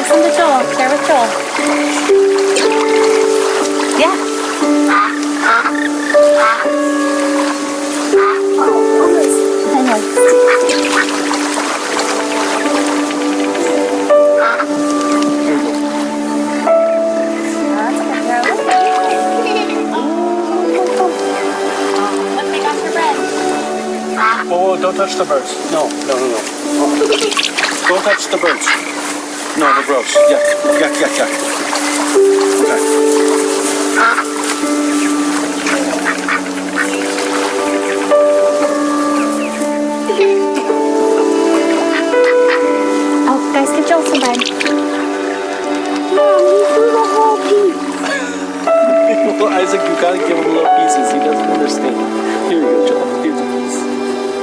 listen to Joel. Share with Joel. Yeah. I know. Oh, don't touch the birds. No. Don't touch the birds. No, they're gross. Yuck. Okay. Oh, guys, give Joel some bread. Mom, you threw the whole piece. Well, Isaac, you gotta give him little pieces. He doesn't understand. Here you go, Joel. Here's a piece.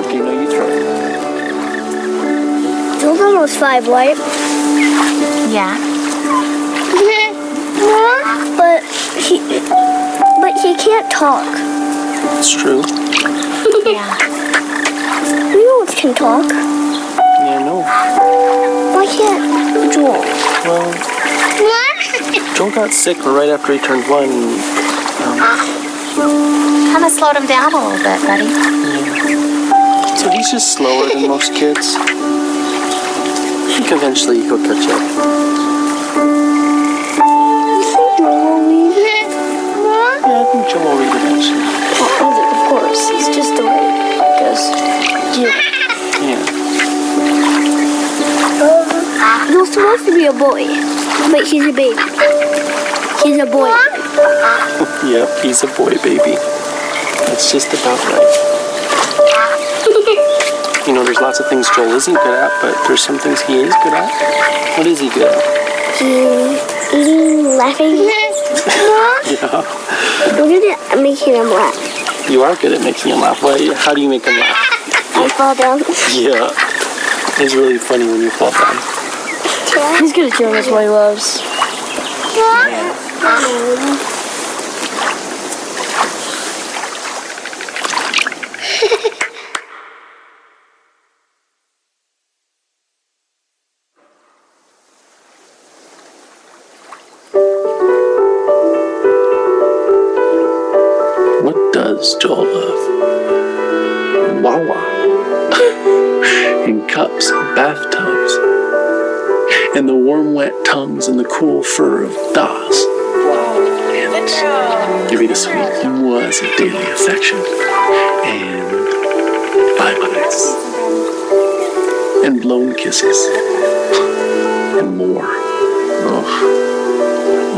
Okay, now you try. Joel's almost 5, right? Yeah. But he can't talk. It's true. Yeah. You can talk. Yeah, I know. Why can't Joel? Well, Joel got sick right after he turned 1. Kind of slowed him down a little bit, buddy. Yeah. So he's just slower than most kids. I think eventually he'll catch up. Yeah, I think Joel will read eventually. Well, of course. It's just the way it goes. Yeah. He's supposed to be a boy, but he's a baby. He's a boy. Yep, he's a boy baby. That's just about right. You know, there's lots of things Joel isn't good at, but there's some things he is good at. What is he good at? Eating, laughing. Yeah. I'm good at making him laugh. You are good at making him laugh. How do you make him laugh? I fall down. Yeah. It's really funny when you fall down. He's good at showing us what he loves. What does Joel love? Wawa. In cups and bathtubs. And the warm, wet tongues and the cool fur of Das. And give me the sweet was of daily affection. And bye-byes. And blown kisses. And more. Oh,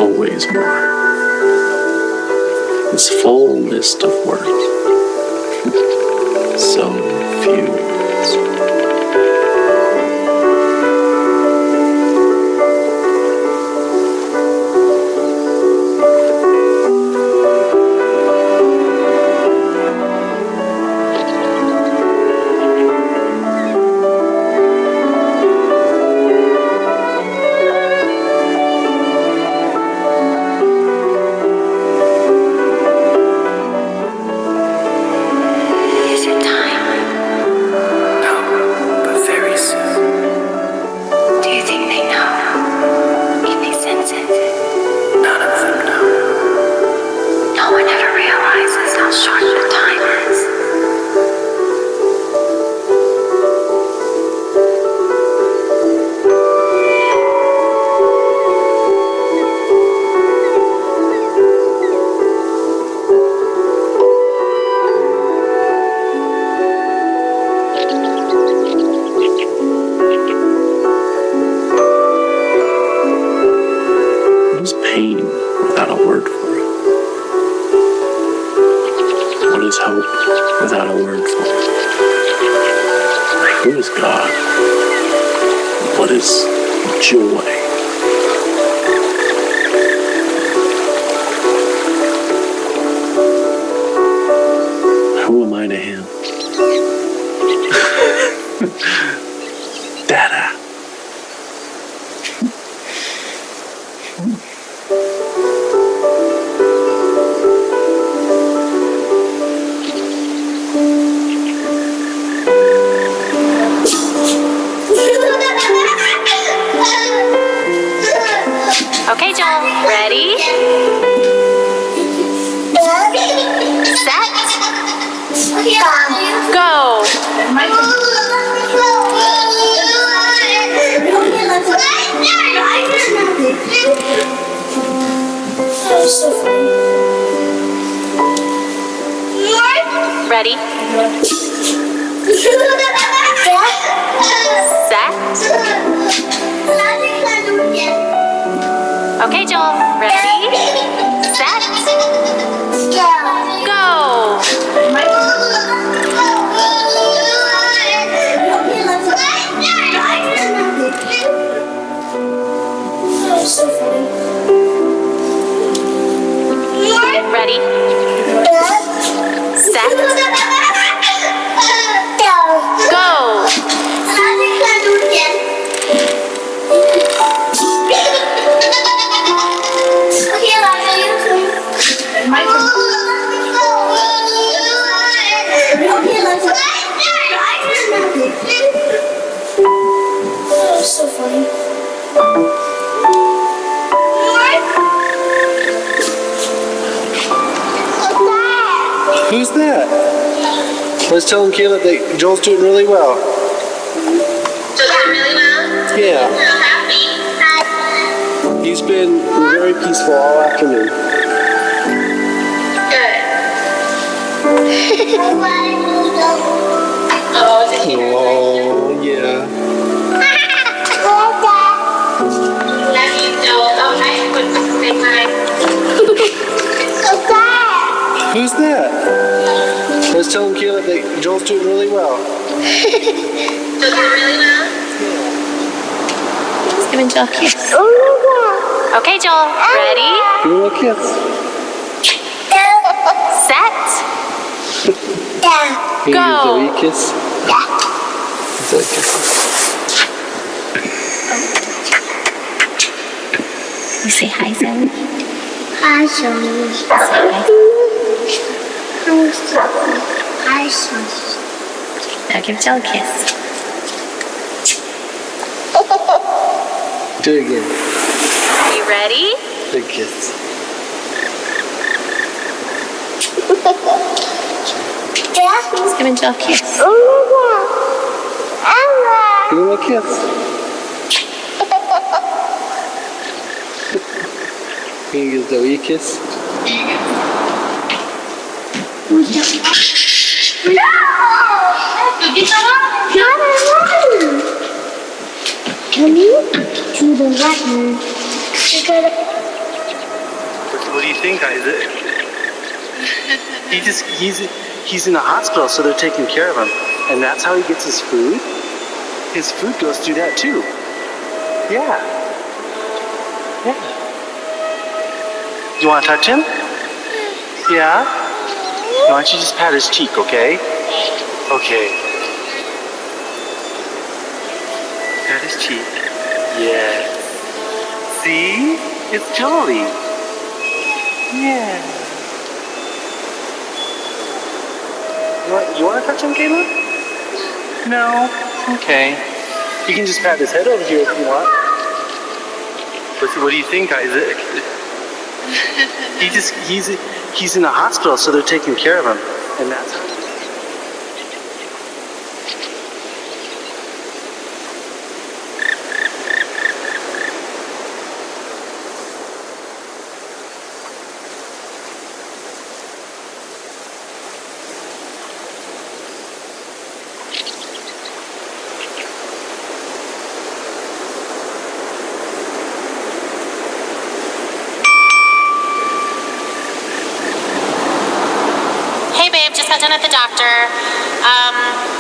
always more. This full list of words. So few words. Without a word for it. Who is God? What is joy? Who am I to him? Dada. Okay, Joel. Ready? Set. Go. Ready? Set. Okay, Joel. Ready? Set. Go. Ready? Set. Go. So funny. Who's that? Let's tell him, Caleb, that Joel's doing really well. Yeah. He's been very peaceful all afternoon. Oh, yeah. Who's that? Let's tell him, Caleb, that Joel's doing really well. Just giving Joel a kiss. Okay, Joel. Ready? Give him a kiss. Set. Can you Go. give Zoe a kiss? Zoe a kiss. You say hi, Zoe. Hi, Zoe. Say hi. Hi, Zoe. Now give Joel a kiss. Do it again. Are you ready? Big kiss. Just giving Joel a kiss. Give him a kiss. Can you give Zoe a kiss? Can you do the right move? What do you think, Isaac? He's in the hospital, so they're taking care of him. And that's how he gets his food? His food goes through that too. Yeah. Yeah. You want to touch him? Yeah? Why don't you just pat his cheek, okay? Okay. Pat his cheek. Yeah. See? It's Jolie. Yeah. You want to touch him, Caleb? No? Okay. You can just pat his head over here if you want. What do you think, Isaac? He's in the hospital, so they're taking care of him. And that's how. Hey babe, just got done at the doctor.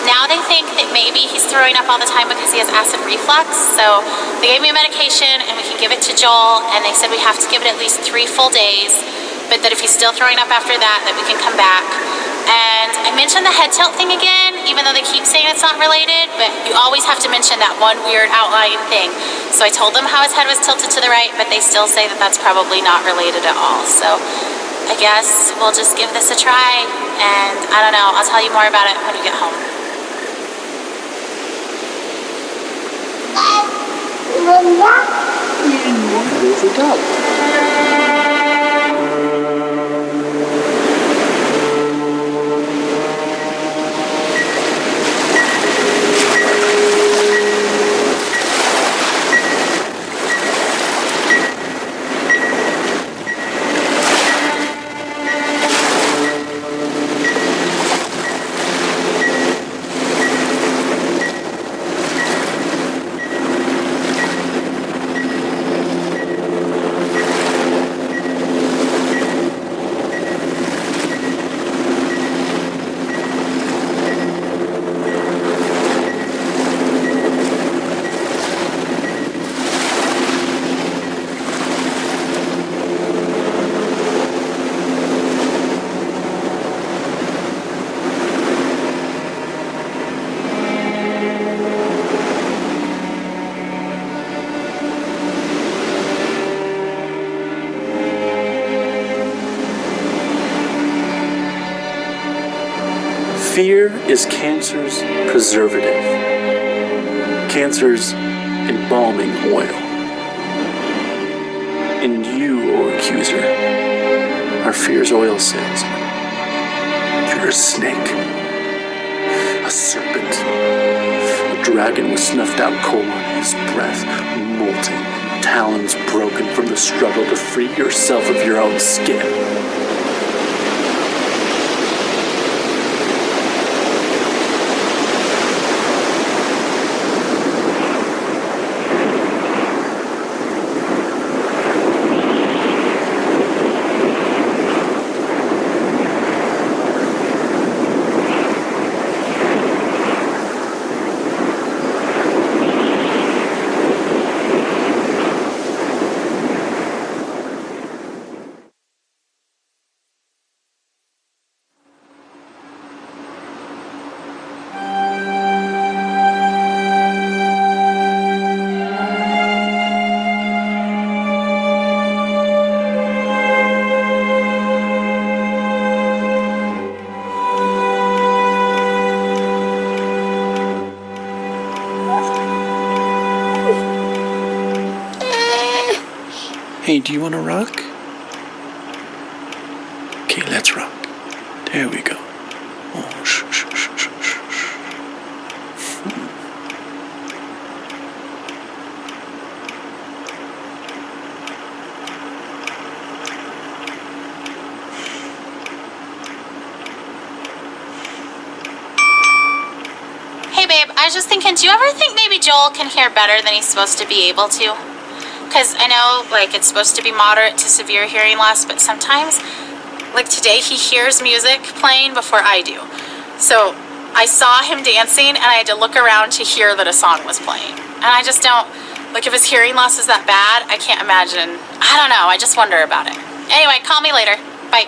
Now they think that maybe he's throwing up all the time because he has acid reflux. So they gave me a medication and we can give it to Joel, and they said we have to give it at least 3 full days, but that if he's still throwing up after that we can come back. And I mentioned the head tilt thing again, even though they keep saying it's not related, but you always have to mention that one weird outlying thing. So I told them how his head was tilted to the right, but they still say that that's probably not related at all. So I guess we'll just give this a try, and I don't know, I'll tell you more about it when you get home. There's a dog. Fear is cancer's preservative, cancer's embalming oil. And you, O accuser, are fear's oil salesman. You're a snake, a serpent, a dragon with snuffed out coal on his breath, molting, talons broken from the struggle to free yourself of your own skin. Hey, do you want to rock? Okay, let's rock. There we go. Oh, shh, shh, shh, shh, shh, shh. Hey babe, I was just thinking, do you ever think maybe Joel can hear better than he's supposed to be able to? Because I know, like, it's supposed to be moderate to severe hearing loss, but sometimes, like today, he hears music playing before I do. So I saw him dancing, and I had to look around to hear that a song was playing. And I just don't, like, if his hearing loss is that bad, I can't imagine. I don't know, I just wonder about it. Anyway, call me later. Bye.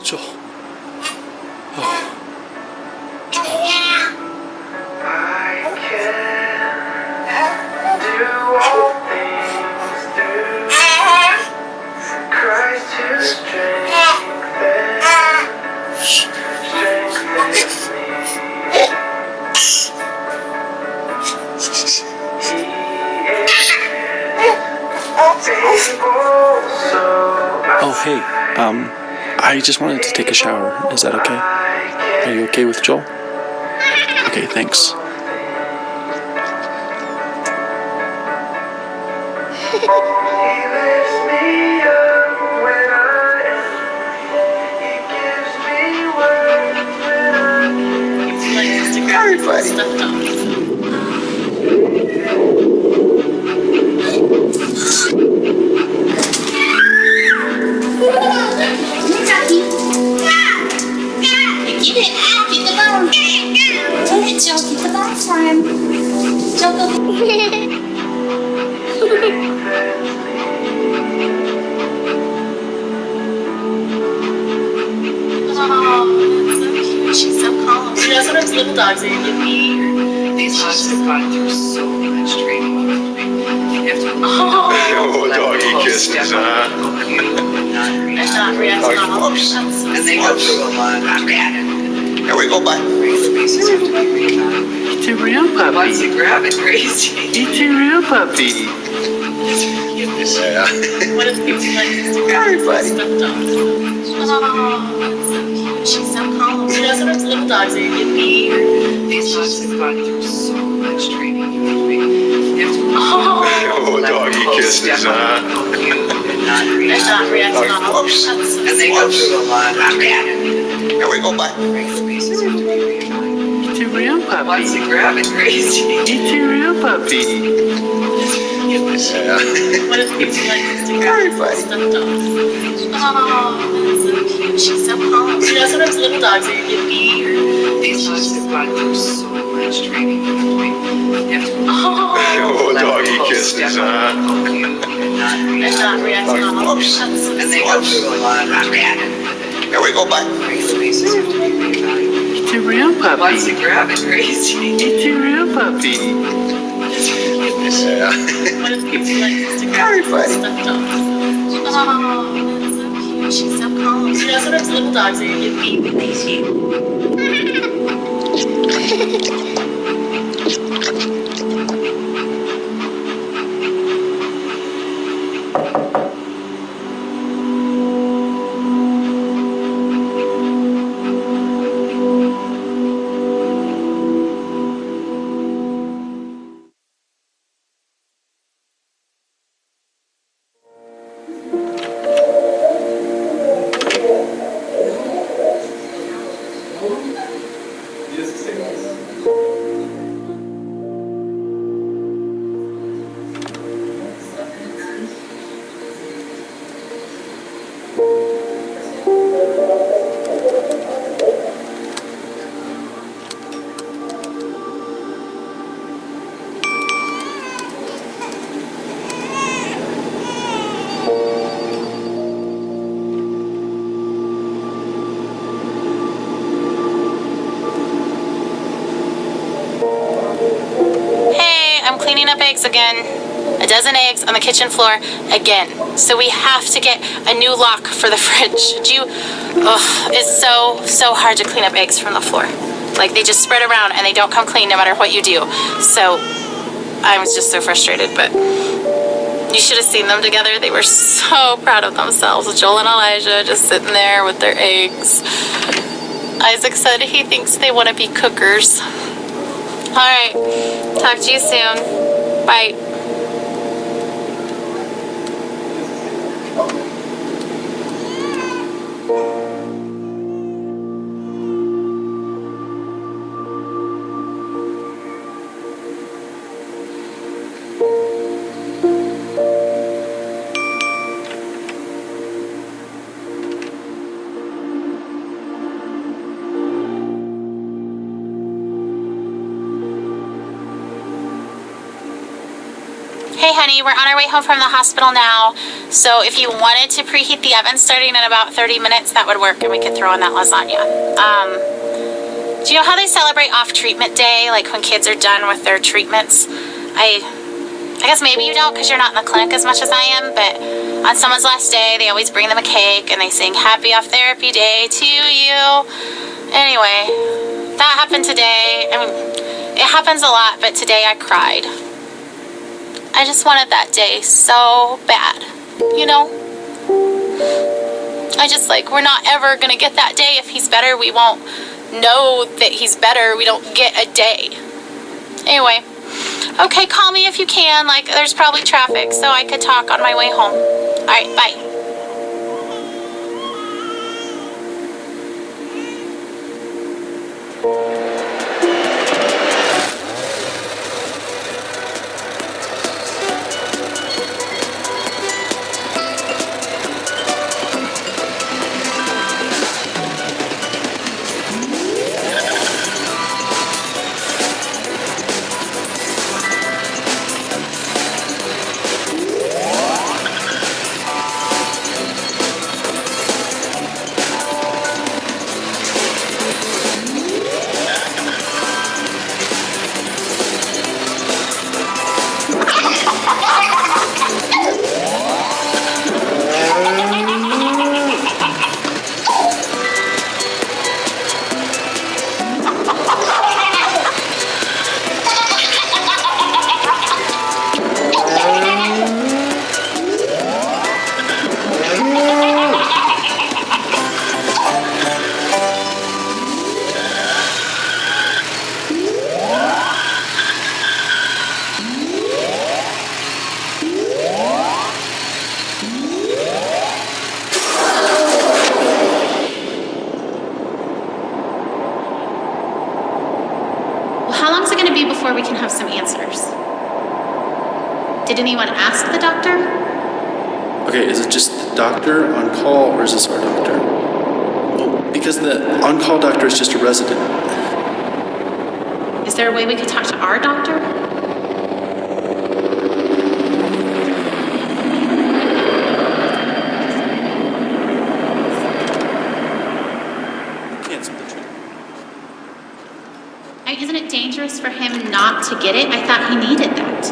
Joel. Oh, hey, I just wanted to take a shower. Is that okay? Are you okay with Joel? Okay, thanks. She's so calm. You know, sometimes little dogs are yippee. These dogs have gone through so much training. You have to doggy kisses, huh? And not react to all. And they go through a lot. Here we go, bud. It's a real puppy. Wants to grab it crazy. It's a real puppy. Yeah. What if people like Instagram stuffed dogs? Oh, that's so cute. She's so calm. You know, sometimes little dogs are yippee. These dogs have gone through so much training. You have to Doggy kisses, huh? and not react to all. And they go through a lot. Here we go, bud. It's a real puppy. Wants to grab it crazy. It's a real puppy. Yeah. What if people like Instagram stuffed dogs? Oh, that's so cute. She's so calm. You know, sometimes little dogs are yippee. These dogs have gone through so much training. You have to Doggy kisses, huh? and not react to all. And they go through a lot. Here we go, bud. It's a real puppy. Wants to grab it crazy. It's a real puppy. Yeah. What if people like Instagram stuffed dogs? Oh, that's so cute. She's so calm. You know, sometimes little dogs are yippee. cleaning up eggs again. A dozen eggs on the kitchen floor again. So we have to get a new lock for the fridge. It's so hard to clean up eggs from the floor. Like, they just spread around and they don't come clean no matter what you do. So I was just so frustrated, but you should have seen them together. They were so proud of themselves. Joel and Elijah just sitting there with their eggs. Isaac said he thinks they want to be cookers. All right, talk to you soon. Bye. Hey honey, we're on our way home from the hospital now. So if you wanted to preheat the oven starting in about 30 minutes, that would work and we could throw in that lasagna. Do you know how they celebrate off treatment day, like when kids are done with their treatments? I guess maybe you don't because you're not in the clinic as much as I am, but on someone's last day, they always bring them a cake and they sing happy off therapy day to you. Anyway, that happened today. I mean, it happens a lot, but today I cried. I just wanted that day so bad, you know? I just we're not ever gonna get that day. If he's better, we won't know that he's better. We don't get a day. Anyway, okay, call me if you can. There's probably traffic, so I could talk on my way home. All right, bye. How long is it going to be before we can have some answers? Did anyone ask the doctor? Okay, is it just the doctor on call or is this our doctor? Well, because the on-call doctor is just a resident. Is there a way we could talk to our doctor? Cancel the treatment. Isn't it dangerous for him not to get it? I thought he needed that.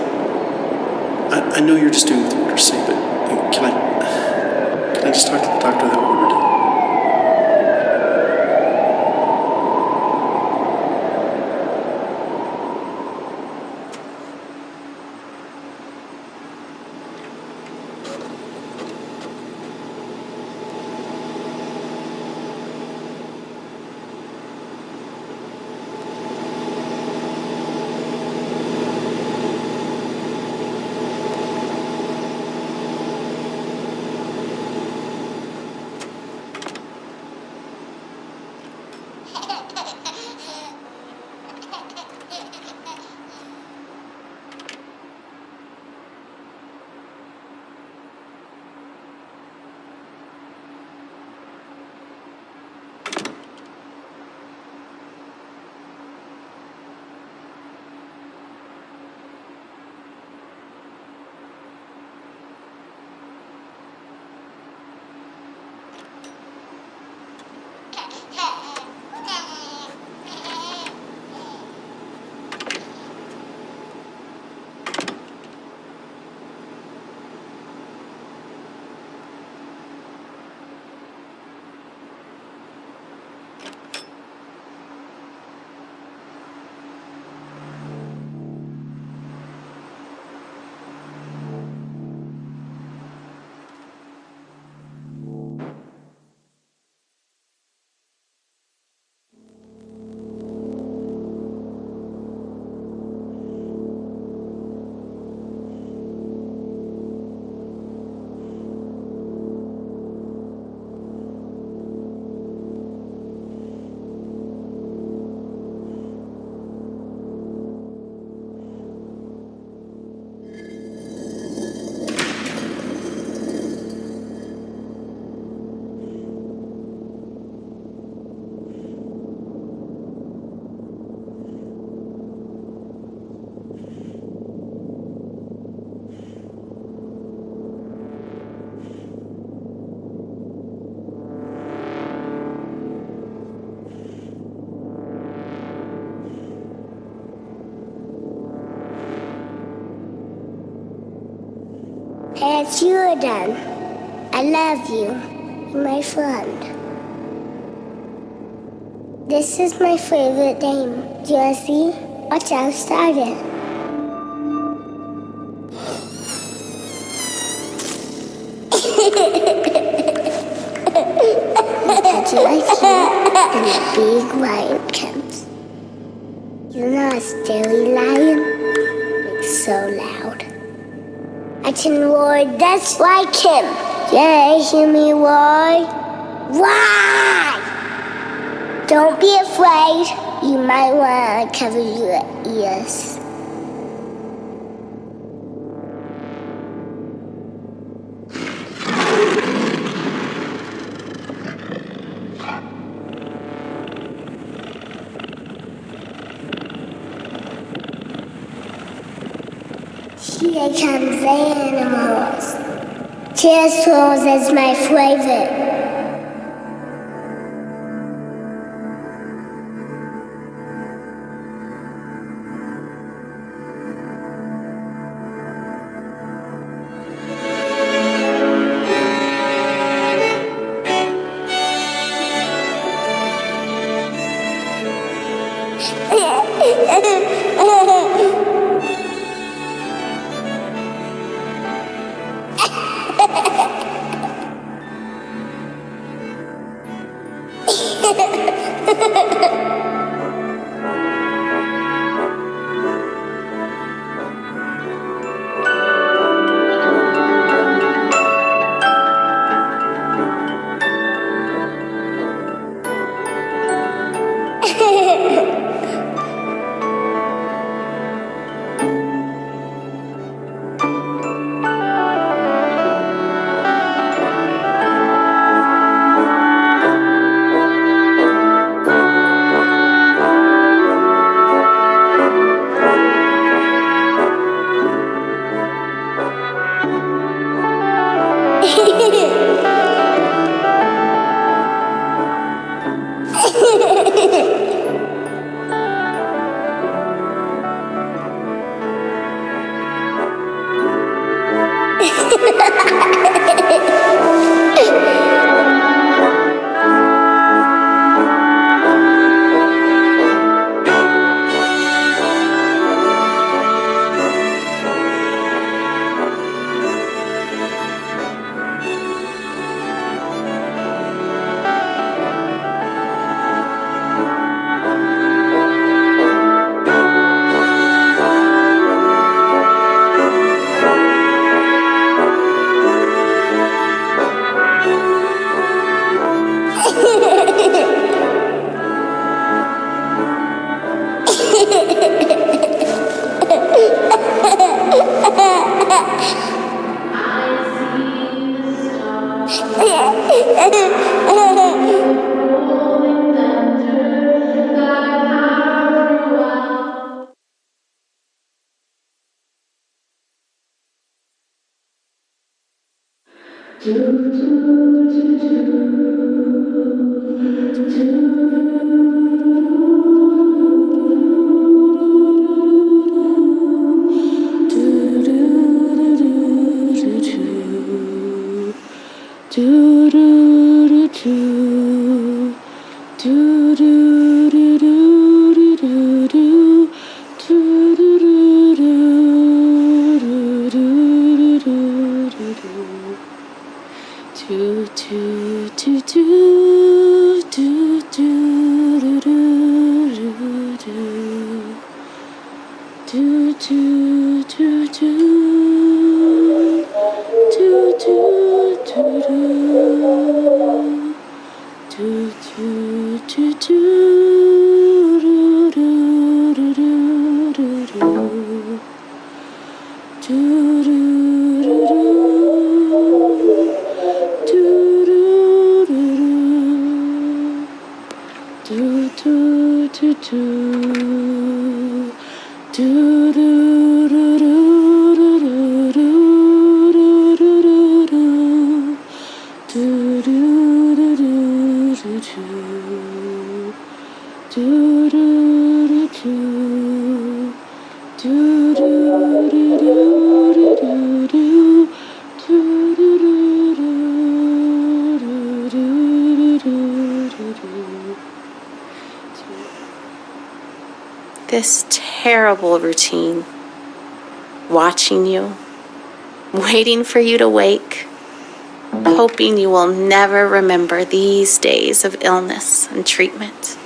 I know you're just doing what the orders say, but can I just talk to the doctor that ordered it? Jordan, I love you. You're my friend. This is my favorite game. Do you want to see? Watch how I started. Touch it like here, and the big lion comes. You know a scary lion? It's so loud. I can roar just like him. Yeah, hear me roar? Why? Don't be afraid. You might want to cover your ears. Here comes animals. Jahzeal is my favorite. Do this terrible routine, watching you, waiting for you to wake, hoping you will never remember these days of illness and treatment.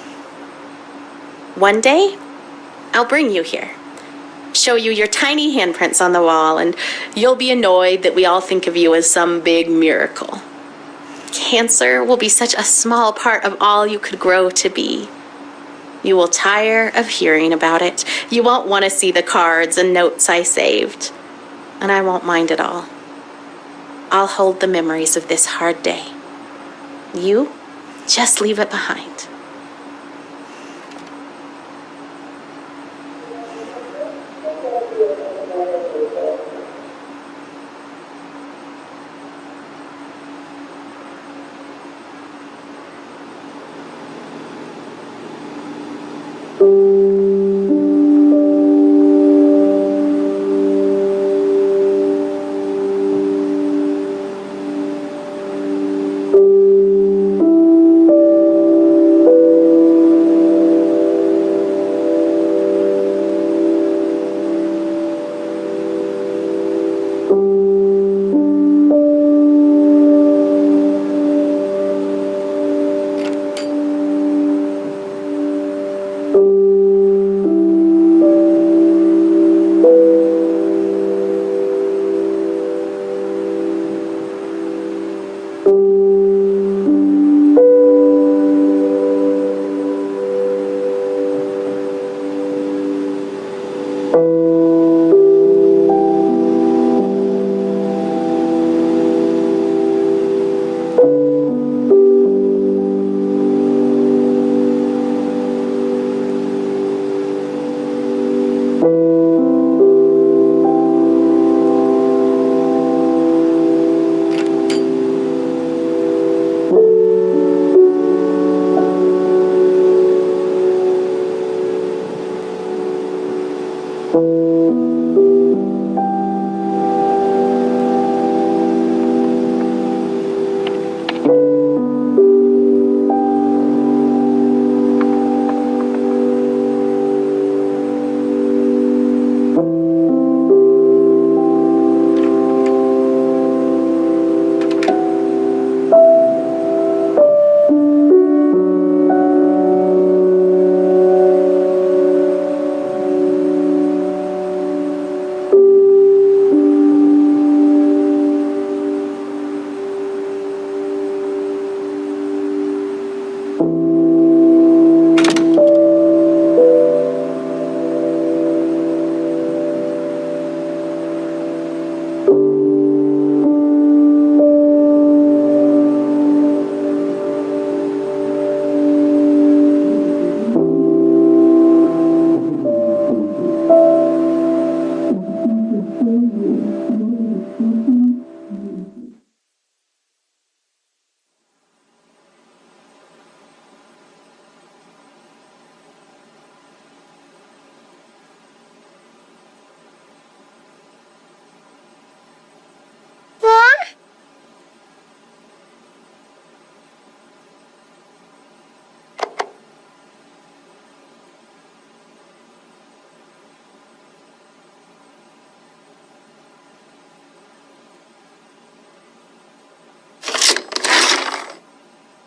One day, I'll bring you here, show you your tiny handprints on the wall, and you'll be annoyed that we all think of you as some big miracle. Cancer will be such a small part of all you could grow to be. You will tire of hearing about it. You won't want to see the cards and notes I saved. And I won't mind at all. I'll hold the memories of this hard day. You just leave it behind.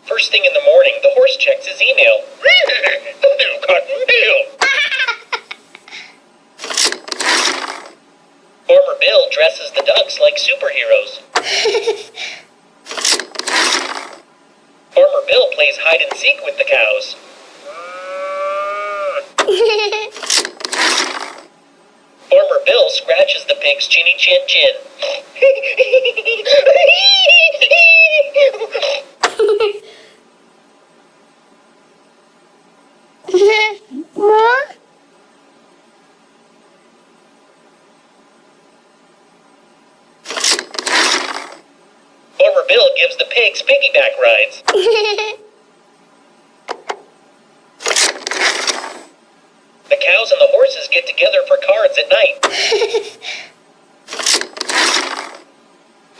First thing in the morning, the horse checks his email. The new cotton bill. Farmer Bill dresses the ducks like superheroes. Farmer Bill plays hide and seek with the cows. Farmer Bill scratches the pig's chinny chin chin. Farmer Bill gives the pigs piggyback rides. The cows and the horses get together for cards at night.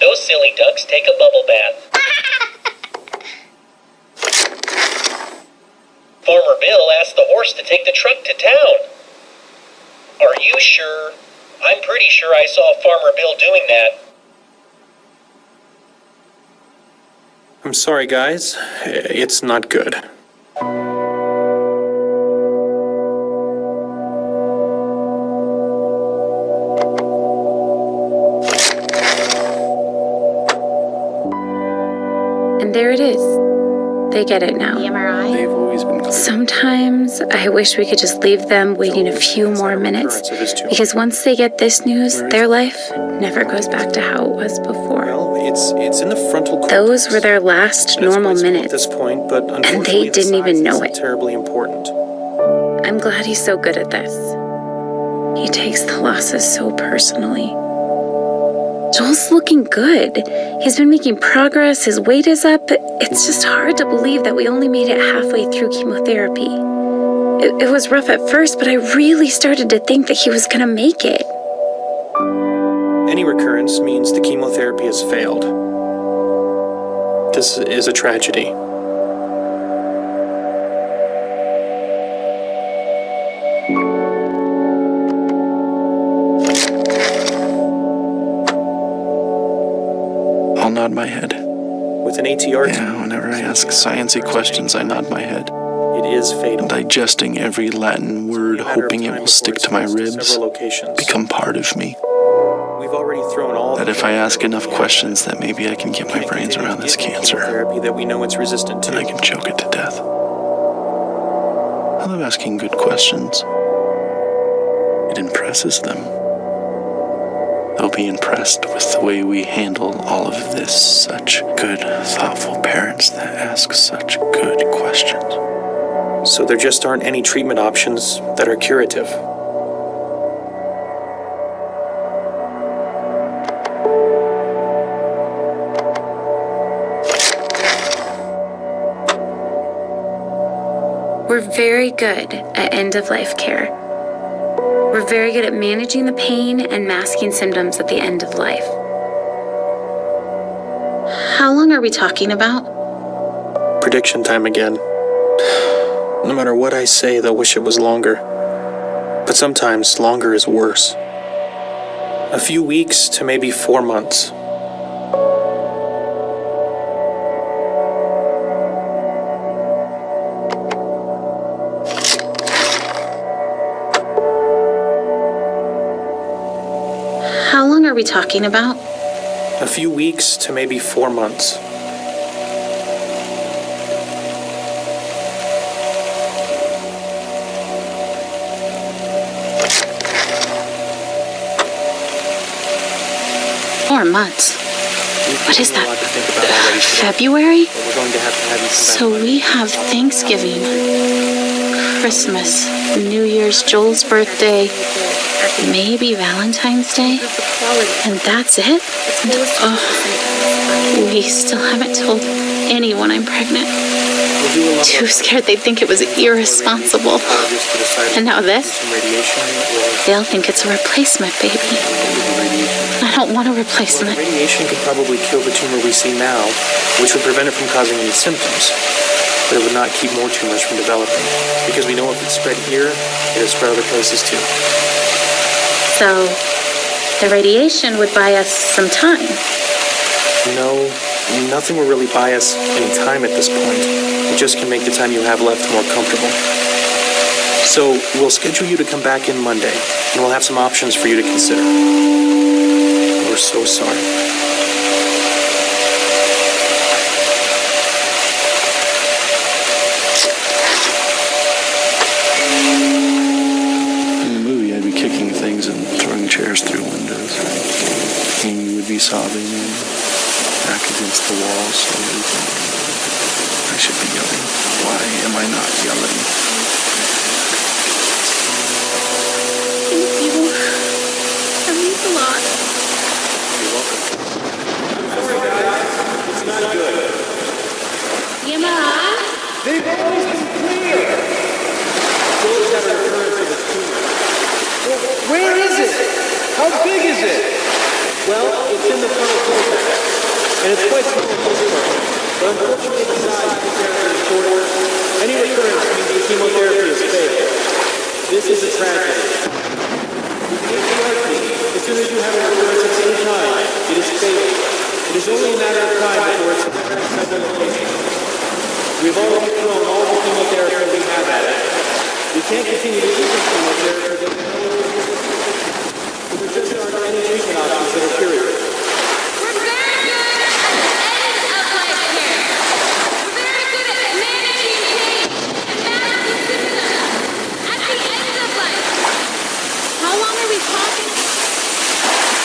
Those silly ducks take a bubble bath. Farmer Bill asks the horse to take the truck to town. Are you sure? I'm pretty sure I saw Farmer Bill doing that. I'm sorry, guys. It's not good. And there it is. They get it now. The MRI? They've always been clear. Sometimes I wish we could just leave them waiting a few more minutes, because once they get this news, their life never goes back to how it was before. Well, it's in the frontal cortex. Those were their last And it's normal quite small minutes. at this point, but unfortunately, they didn't the even size know isn't it. terribly important. I'm glad he's so good at this. He takes the losses so personally. Joel's looking good. He's been making progress, his weight is up. It's just hard to believe that we only made it halfway through chemotherapy. It was rough at first, but I really started to think that he was gonna make it. Any recurrence means the chemotherapy has failed. This is a tragedy. I'll nod my head. With an ATR Yeah, whenever I ask sciencey questions, I nod my head, it is fatal. digesting every Latin word, hoping it will stick to my ribs, become part of me. We've already thrown all That if I ask enough questions, that maybe I can get my brains around this cancer, therapy that we know it's resistant to. and I can choke it to death. I love asking good questions. It impresses them. They'll be impressed with the way we handle all of this. Such good, thoughtful parents that ask such good questions. So there just aren't any treatment options that are curative. We're very good at end-of-life care. We're very good at managing the pain and masking symptoms at the end of life. How long are we talking about? Prediction time again. No matter what I say, they'll wish it was longer. But sometimes longer is worse. A few weeks to maybe 4 months. How long are we talking about? A few weeks to maybe 4 months. What is that? February? We're going to have you So we have Thanksgiving, Christmas, New Year's, Joel's birthday, maybe Valentine's Day, and that's it? Oh, we still haven't told anyone I'm pregnant. Too scared they'd think it was irresponsible. And now this? They'll think it's a replacement baby. I don't want a replacement. Radiation could probably kill the tumor we see now, which would prevent it from causing any symptoms. But it would not keep more tumors from developing. Because we know if it's spread here, it has spread other places too. So, the radiation would buy us some time. No, nothing will really buy us any time at this point. It just can make the time you have left more comfortable. So, we'll schedule you to come back in Monday, and we'll have some options for you to consider. We're so sorry. In the movie, I'd be kicking things and throwing chairs through windows. Amy would be sobbing and back against the wall slowly. I should be yelling. Why am I not yelling? Thank you. That means a lot. They've always been clear. Joel's got a recurrence of a tumor. Well, where is it? How big is it? Well, it's in the frontal cortex, and it's quite small in this part. But unfortunately, the size comparatively shorter. Any recurrence means the chemotherapy has failed. This is a tragedy. As soon as you have a recurrence of any kind, it is fatal. It is only a matter of time before it's several locations. We've already thrown all the chemotherapy we have at it. We can't continue to use this chemotherapy because there just aren't any treatment options that are curative. We're very good at the end of life care. We're very good at managing pain and managing symptoms at the end of life. How long are we talking about?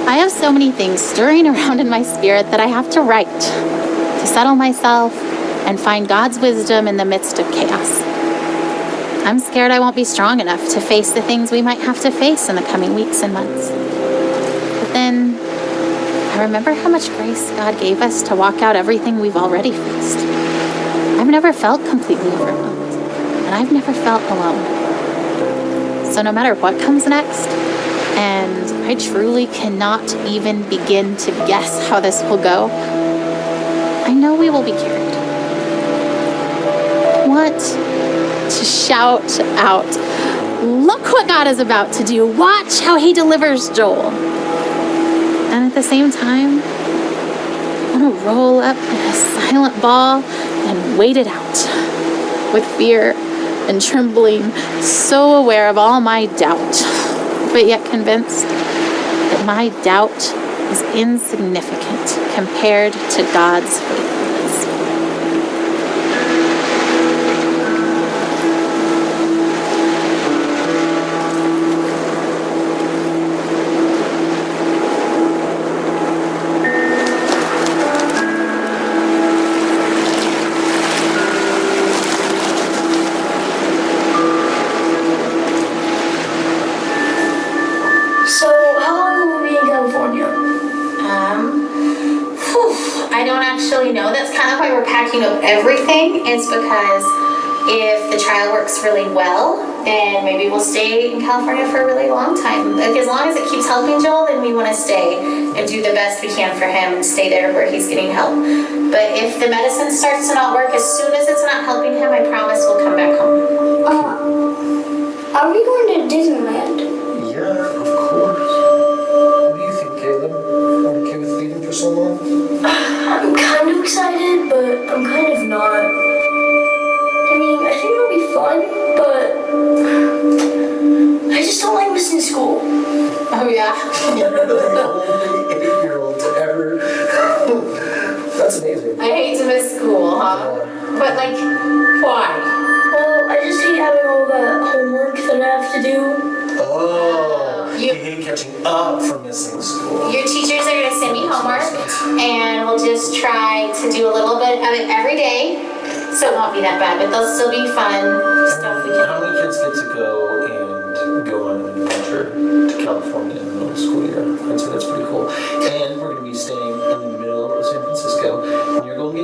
I have so many things stirring around in my spirit that I have to write to settle myself and find God's wisdom in the midst of chaos. I'm scared I won't be strong enough to face the things we might have to face in the coming weeks and months. But then I remember how much grace God gave us to walk out everything we've already faced. I've never felt completely overwhelmed, and I've never felt alone. So no matter what comes next, and I truly cannot even begin to guess how this will go, I know we will be carried. I want to shout out, look what God is about to do. Watch how he delivers Joel. And at the same time, I want to roll up in a silent ball and wait it out with fear and trembling, so aware of all my doubt, but yet convinced that my doubt is insignificant compared to God's faithfulness. So, how long will we be in California? I don't actually know. That's kind of why we're packing up everything. It's because if the trial works really well, then maybe we'll stay in California for a really long time. Like, as long as it keeps helping Joel, then we want to stay and do the best we can for him and stay there where he's getting help. But if the medicine starts to not work, as soon as it's not helping him, I promise we'll come back home. Are we going to Disneyland? Yeah, of course. What do you think, Caleb? Are you okay with leaving for so long? I'm kind of excited, but I'm kind of not. I mean, I think it'll be fun, but I just don't like missing school. Oh, yeah. You're the only 8-year-old to ever. That's amazing. I hate to miss school, huh? But, like, why? Well, I just hate having all that homework that I have to do. Oh, You- you hate catching up from missing school. Your teachers are going to send me homework, and we'll just try to do a little bit of it every day, so it won't be that bad, but they'll still be fun stuff we How can. many kids get to go on an adventure to California in the middle of the school year? I'd say that's pretty cool. And we're going to be staying in the middle of San Francisco, and you're going to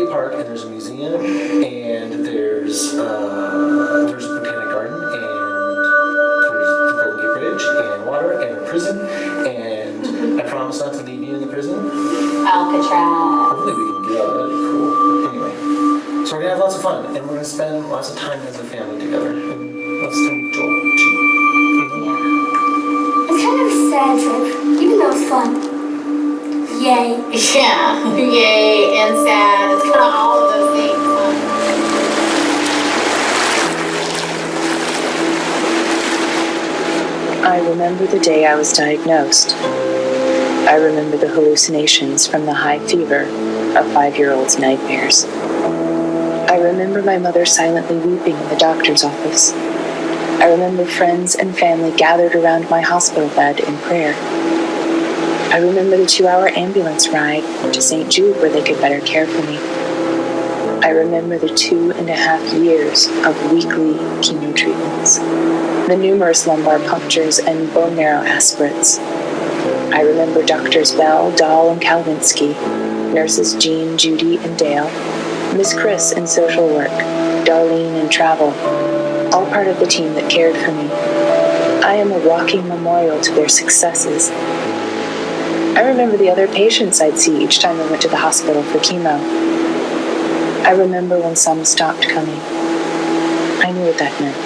spend lots of time as a family together. And lots of time with Joel. It's kind of a sad trip, even though it's fun. Yay. Yeah, yay, and sad. It's kind of all of those things. I remember the day I was diagnosed. I remember the hallucinations from the high fever of 5-year-old's nightmares. I remember my mother silently weeping in the doctor's office. I remember friends and family gathered around my hospital bed in prayer. I remember the 2-hour ambulance ride to St. Jude where they could better care for me. I remember the 2.5 years of weekly chemo treatments, the numerous lumbar punctures and bone marrow aspirates. I remember Doctors Bell, Dahl, and Kalwinsky, nurses Jean, Judy, and Dale, Miss Chris in social work, Darlene in travel, all part of the team that cared for me. I am a walking memorial to their successes. I remember the other patients I'd see each time I went to the hospital for chemo. I remember when some stopped coming. I knew what that meant.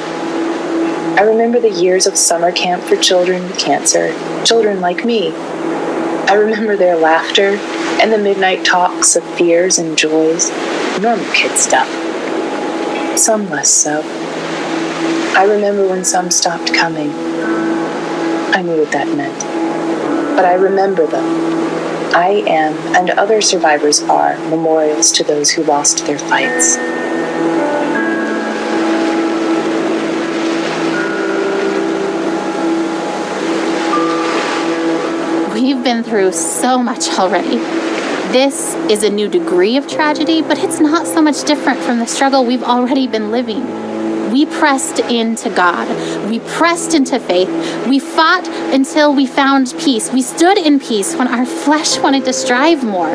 I remember the years of summer camp for children with cancer, children like me. I remember their laughter and the midnight talks of fears and joys, normal kid stuff. Some less so. I remember when some stopped coming. I knew what that meant. But I remember them. I am, and other survivors are, memorials to those who lost their fights. We've been through so much already. This is a new degree of tragedy, but it's not so much different from the struggle we've already been living. We pressed into God. We pressed into faith. We fought until we found peace. We stood in peace when our flesh wanted to strive more.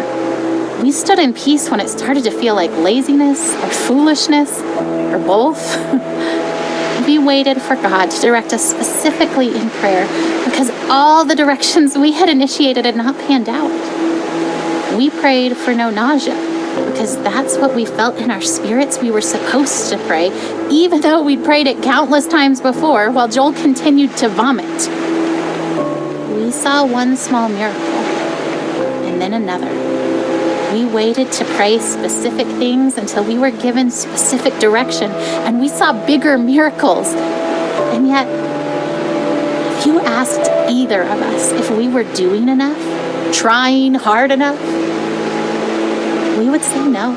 We stood in peace when it started to feel like laziness or foolishness or both. We waited for God to direct us specifically in prayer because all the directions we had initiated had not panned out. We prayed for no nausea because that's what we felt in our spirits we were supposed to pray, even though we'd prayed it countless times before while Joel continued to vomit. We saw one small miracle and then another. We waited to pray specific things until we were given specific direction, and we saw bigger miracles. And yet, if you asked either of us if we were doing enough, trying hard enough, we would say no.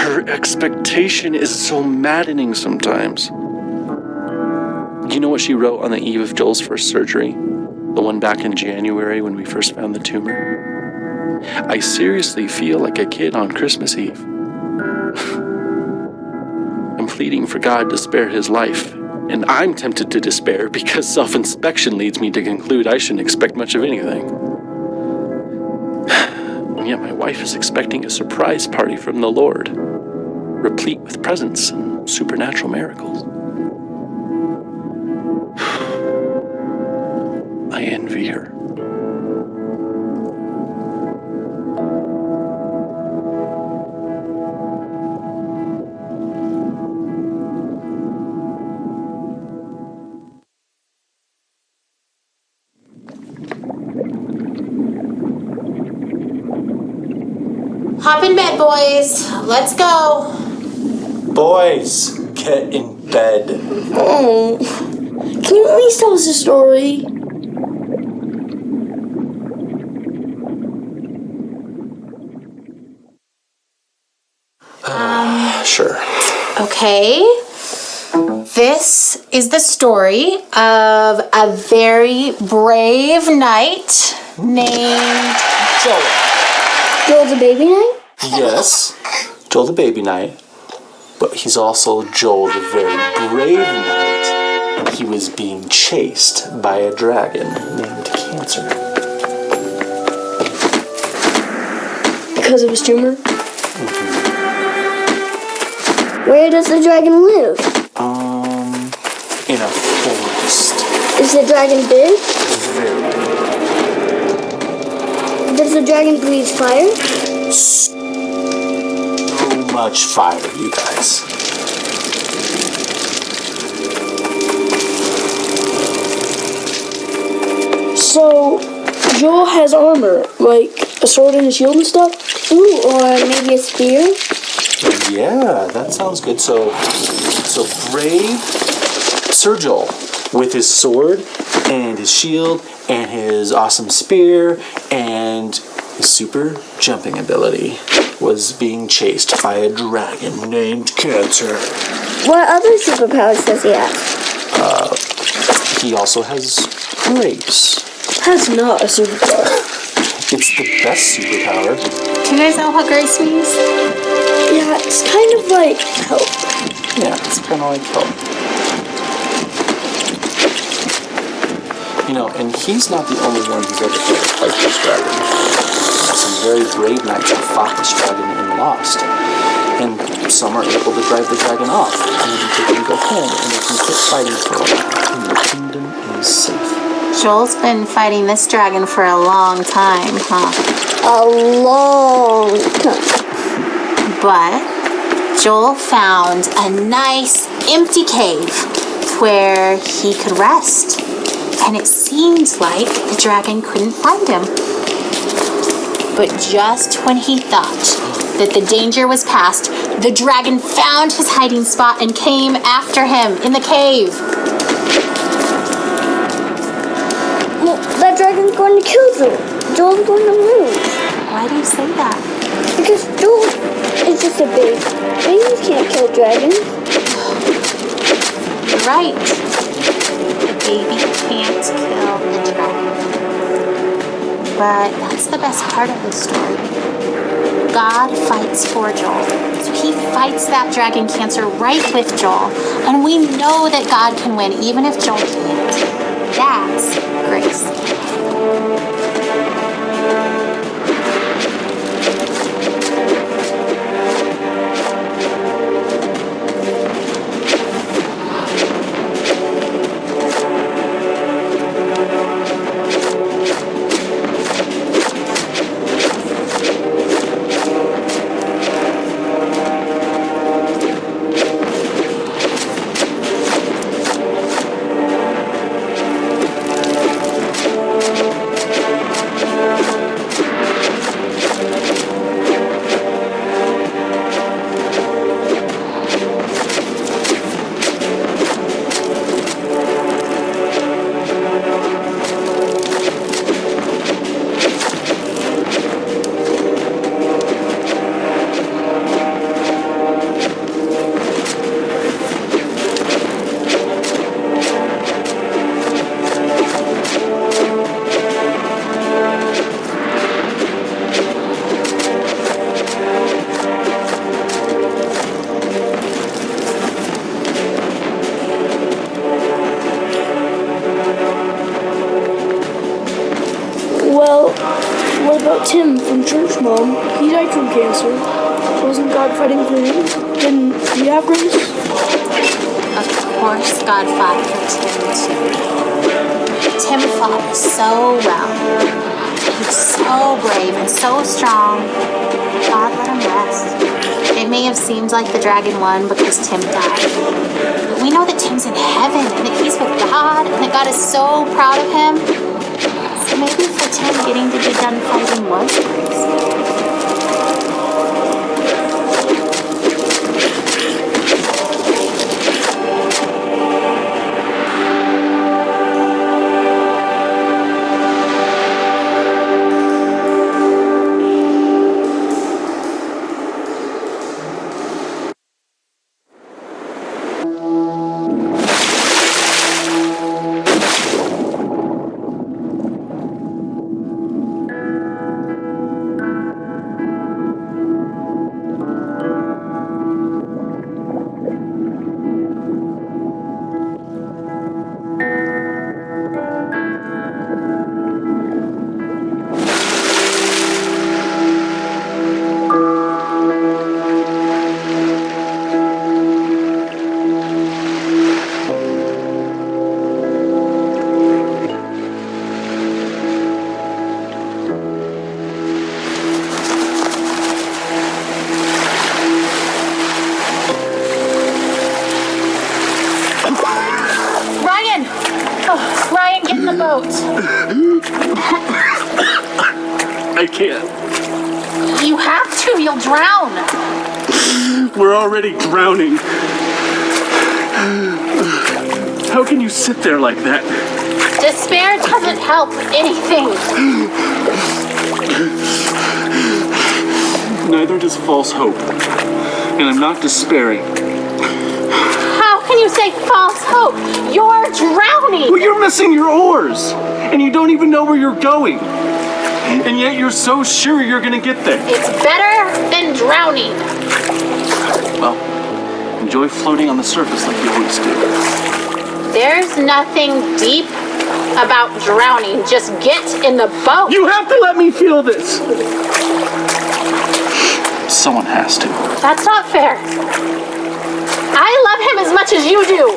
Her expectation is so maddening sometimes. You know what she wrote on the eve of Joel's first surgery? The one back in January when we first found the tumor? I seriously feel like a kid on Christmas Eve. I'm pleading for God to spare his life, and I'm tempted to despair because self-inspection leads me to conclude I shouldn't expect much of anything. And yet my wife is expecting a surprise party from the Lord, replete with presents and supernatural miracles. I envy her. Hop in bed, boys. Let's go. Boys, get in bed. Oh, can you at least tell us a story? Sure. Okay. This is the story of a very brave knight named Joel. Joel the baby knight? Yes, Joel the baby knight, but he's also Joel the very brave knight, and he was being chased by a dragon named Cancer. because of his tumor? Where does the dragon live? In a forest. Is the dragon big? Very Does the dragon breathe fire? so much fire, you guys. So, Joel has armor, like a sword and a shield and stuff? Ooh, or maybe a spear? Yeah, that sounds good. So brave Sir Joel, with his sword and his shield and his awesome spear and his super jumping ability, was being chased by a dragon named Cancer. What other superpowers does he have? He also has grace. That's not a superpower. It's the best superpower. Do you guys know what grace means? Yeah, it's kind of like help. Yeah, it's kind of like help. You know, and he's not the only one who's ever tried to fight this dragon. Some very brave knights have fought this dragon and lost. And some are able to drive the dragon off, and they can go home and they can quit fighting for a while, and the kingdom is safe. Joel's been fighting this dragon for a long time, huh? A long time. But Joel found a nice empty cave where he could rest. And it seemed like the dragon couldn't find him. But just when he thought that the danger was past, the dragon found his hiding spot and came after him in the cave. Well, that dragon's going to kill Joel. Joel's going to lose. Why do you say that? Because Joel is just a baby. Babies can't kill dragons. You're right. The baby can't kill the dragon. But that's the best part of this story. God fights for Joel. So he fights that dragon Cancer right with Joel. And we know that God can win even if Joel can't. That's grace. What about Tim from Church Mom? He died from cancer. Wasn't God fighting for him? Didn't he have grace? Of course God fought for Tim too. Tim fought so well. He was so brave and so strong. God let him rest. It may have seemed like the dragon won because Tim died. But we know that Tim's in heaven and that he's with God and that God is so proud of him. So maybe for Tim, getting to be done fighting was grace. chance. I can't. You have to, you'll drown. We're already drowning. How can you sit there like that? Despair doesn't help anything. Neither does false hope. And I'm not despairing. How can you say false hope? You're drowning. Well, you're missing your oars. And you don't even know where you're going. And yet you're so sure you're gonna get there. It's better than drowning. Well, enjoy floating on the surface like you always do. There's nothing deep about drowning. Just get in the boat. You have to let me feel this. Someone has to. That's not fair. I love him as much as you do.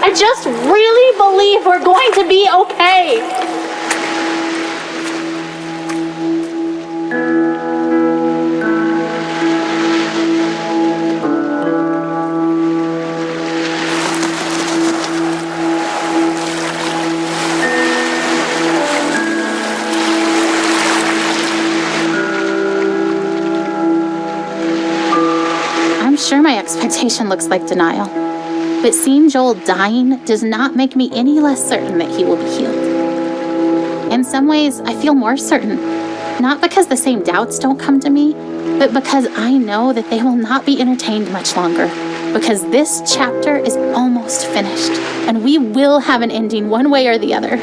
I just really believe we're going to be okay. I'm sure my expectation looks like denial, but seeing Joel dying does not make me any less certain that he will be healed. In some ways, I feel more certain, not because the same doubts don't come to me, but because I know that they will not be entertained much longer, because this chapter is almost finished, and we will have an ending one way or the other.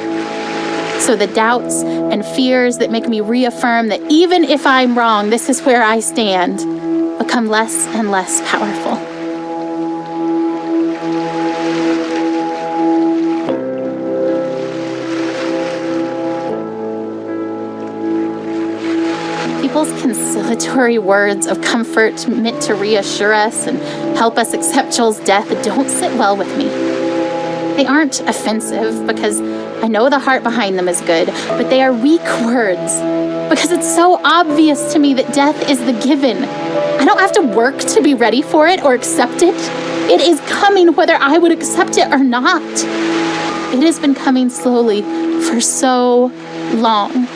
So the doubts and fears that make me reaffirm that even if I'm wrong, this is where I stand, become less and less powerful. People's conciliatory words of comfort meant to reassure us and help us accept Joel's death don't sit well with me. They aren't offensive because I know the heart behind them is good, but they are weak words because it's so obvious to me that death is the given. I don't have to work to be ready for it or accept it. It is coming whether I would accept it or not. It has been coming slowly for so long.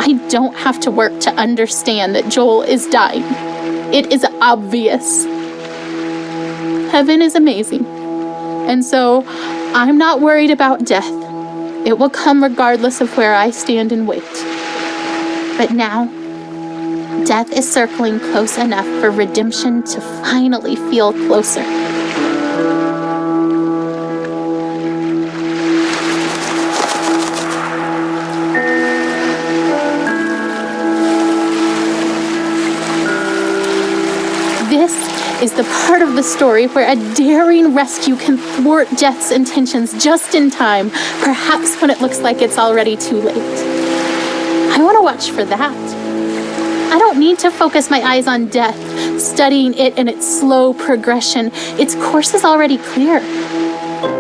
I don't have to work to understand that Joel is dying. It is obvious. Heaven is amazing. And so I'm not worried about death. It will come regardless of where I stand and wait. But now, death is circling close enough for redemption to finally feel closer. This is the part of the story where a daring rescue can thwart death's intentions just in time, perhaps when it looks like it's already too late. I want to watch for that. I don't need to focus my eyes on death, studying it in its slow progression. Its course is already clear.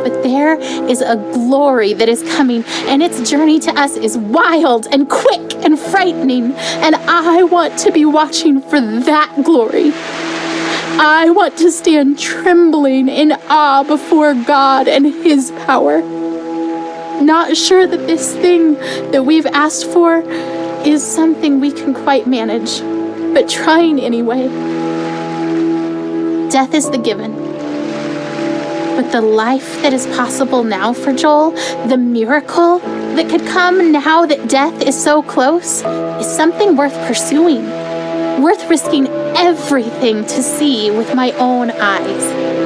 But there is a glory that is coming, and its journey to us is wild and quick and frightening, and I want to be watching for that glory. I want to stand trembling in awe before God and His power. Not sure that this thing that we've asked for is something we can quite manage, but trying anyway. Death is the given. But the life that is possible now for Joel, the miracle that could come now that death is so close, is something worth pursuing, worth risking everything to see with my own eyes.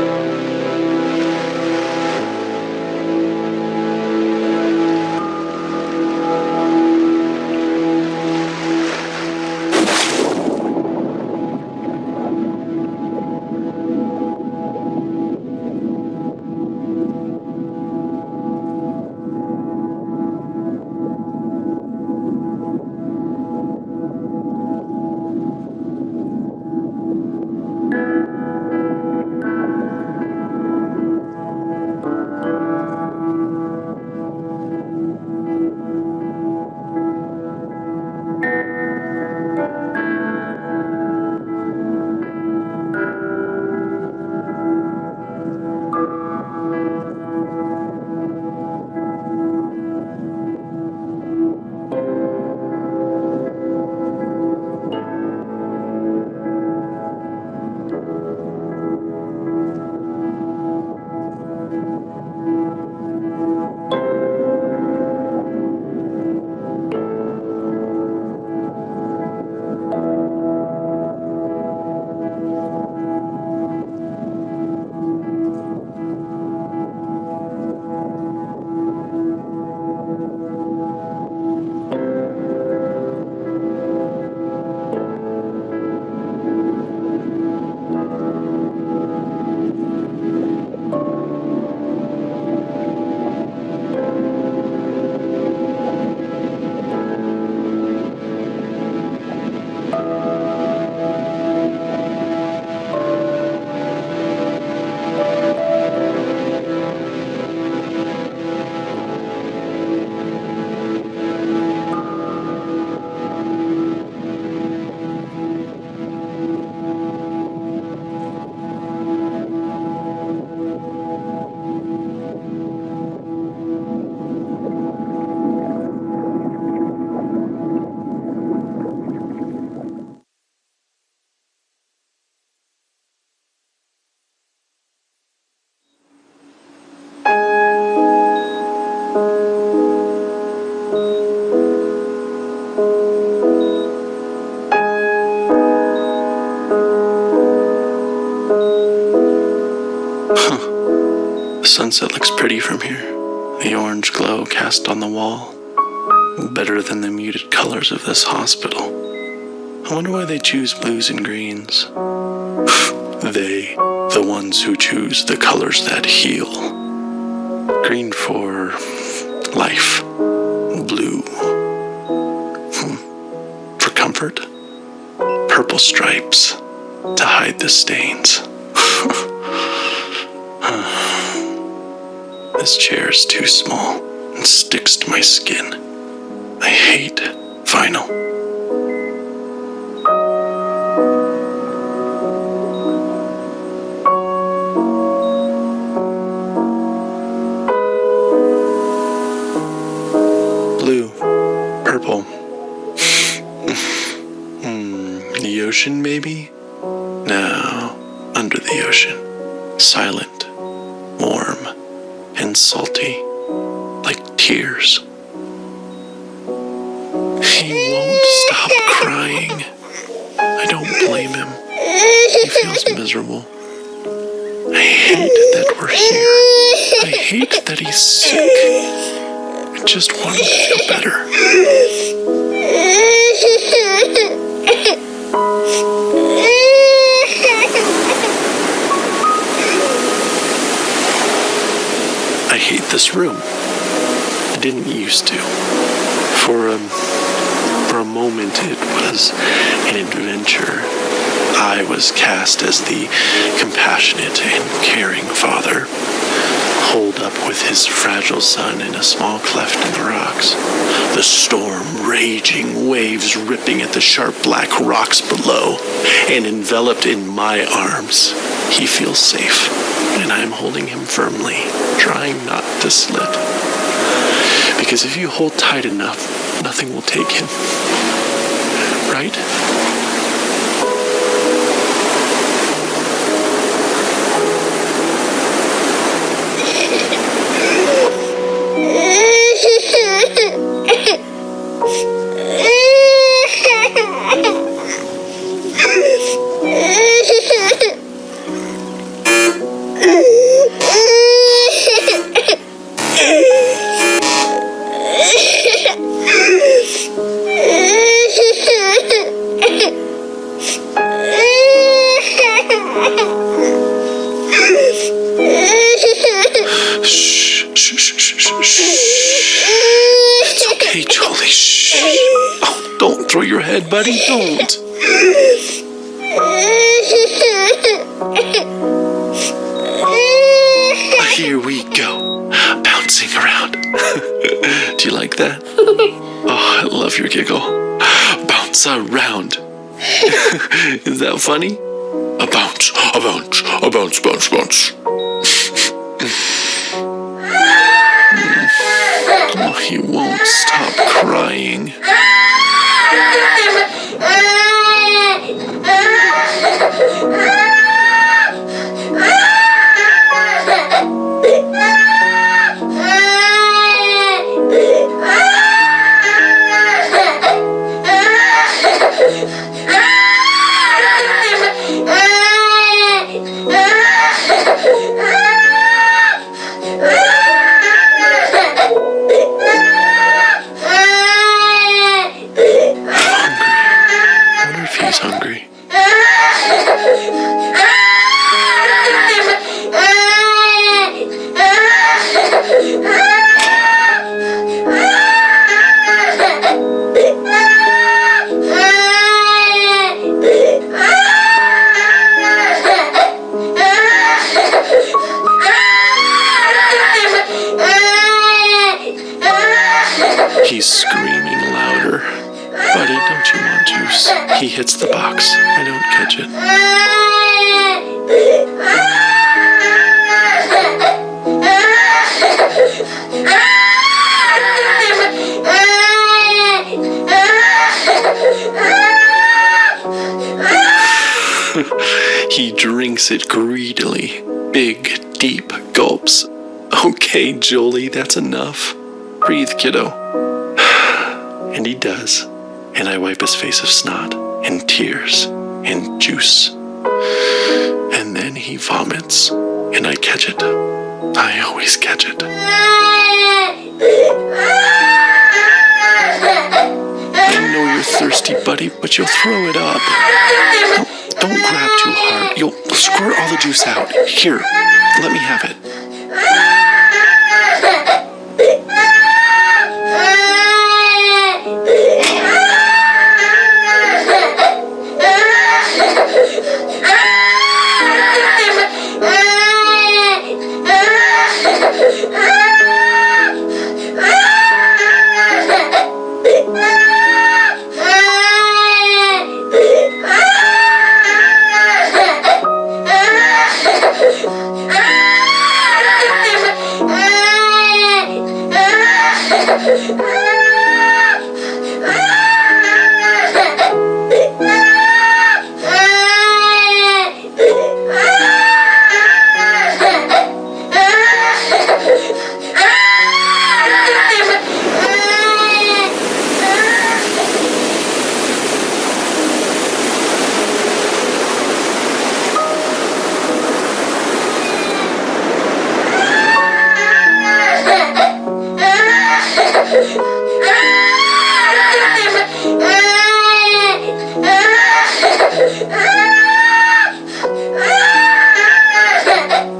The sunset looks pretty from here. The orange glow cast on the wall. Better than the muted colors of this hospital. I wonder why they choose blues and greens. They, the ones who choose the colors that heal. Green for life. Blue for comfort. Purple stripes to hide the stains. This chair is too small and sticks to my skin. I hate vinyl. Blue, purple. The ocean, maybe? No, under the ocean. Silent, warm, and salty, like tears. He won't stop crying. I don't blame him. He feels miserable. I hate that we're here. I hate that he's sick. I just want him to feel better. I hate this room. I didn't used to. For a moment, it was an adventure. I was cast as the compassionate and caring father, holed up with his fragile son in a small cleft in the rocks. The storm raging, waves ripping at the sharp black rocks below, and enveloped in my arms. He feels safe, and I'm holding him firmly, trying not to slip. Because if you hold tight enough, nothing will take him. Right? It's okay, Jolie. Shh. Oh, don't throw your head, buddy. Don't. Here we go. Bouncing around. Do you like that? Oh, I love your giggle. Bounce around. Is that funny? A bounce, a bounce, a bounce, bounce, bounce. Oh, he won't stop crying. Hungry. He's screaming louder. Buddy, don't you want juice? He hits the box. I don't catch it. He drinks it greedily. Big, deep gulps. Okay, Jolie, that's enough. Breathe, kiddo. And he does. And I wipe his face of snot and tears and juice. And then he vomits and I catch it. I always catch it. I know you're thirsty, buddy, but you'll throw it up. Don't grab too hard. You'll squirt all the juice out. Here, let me have it.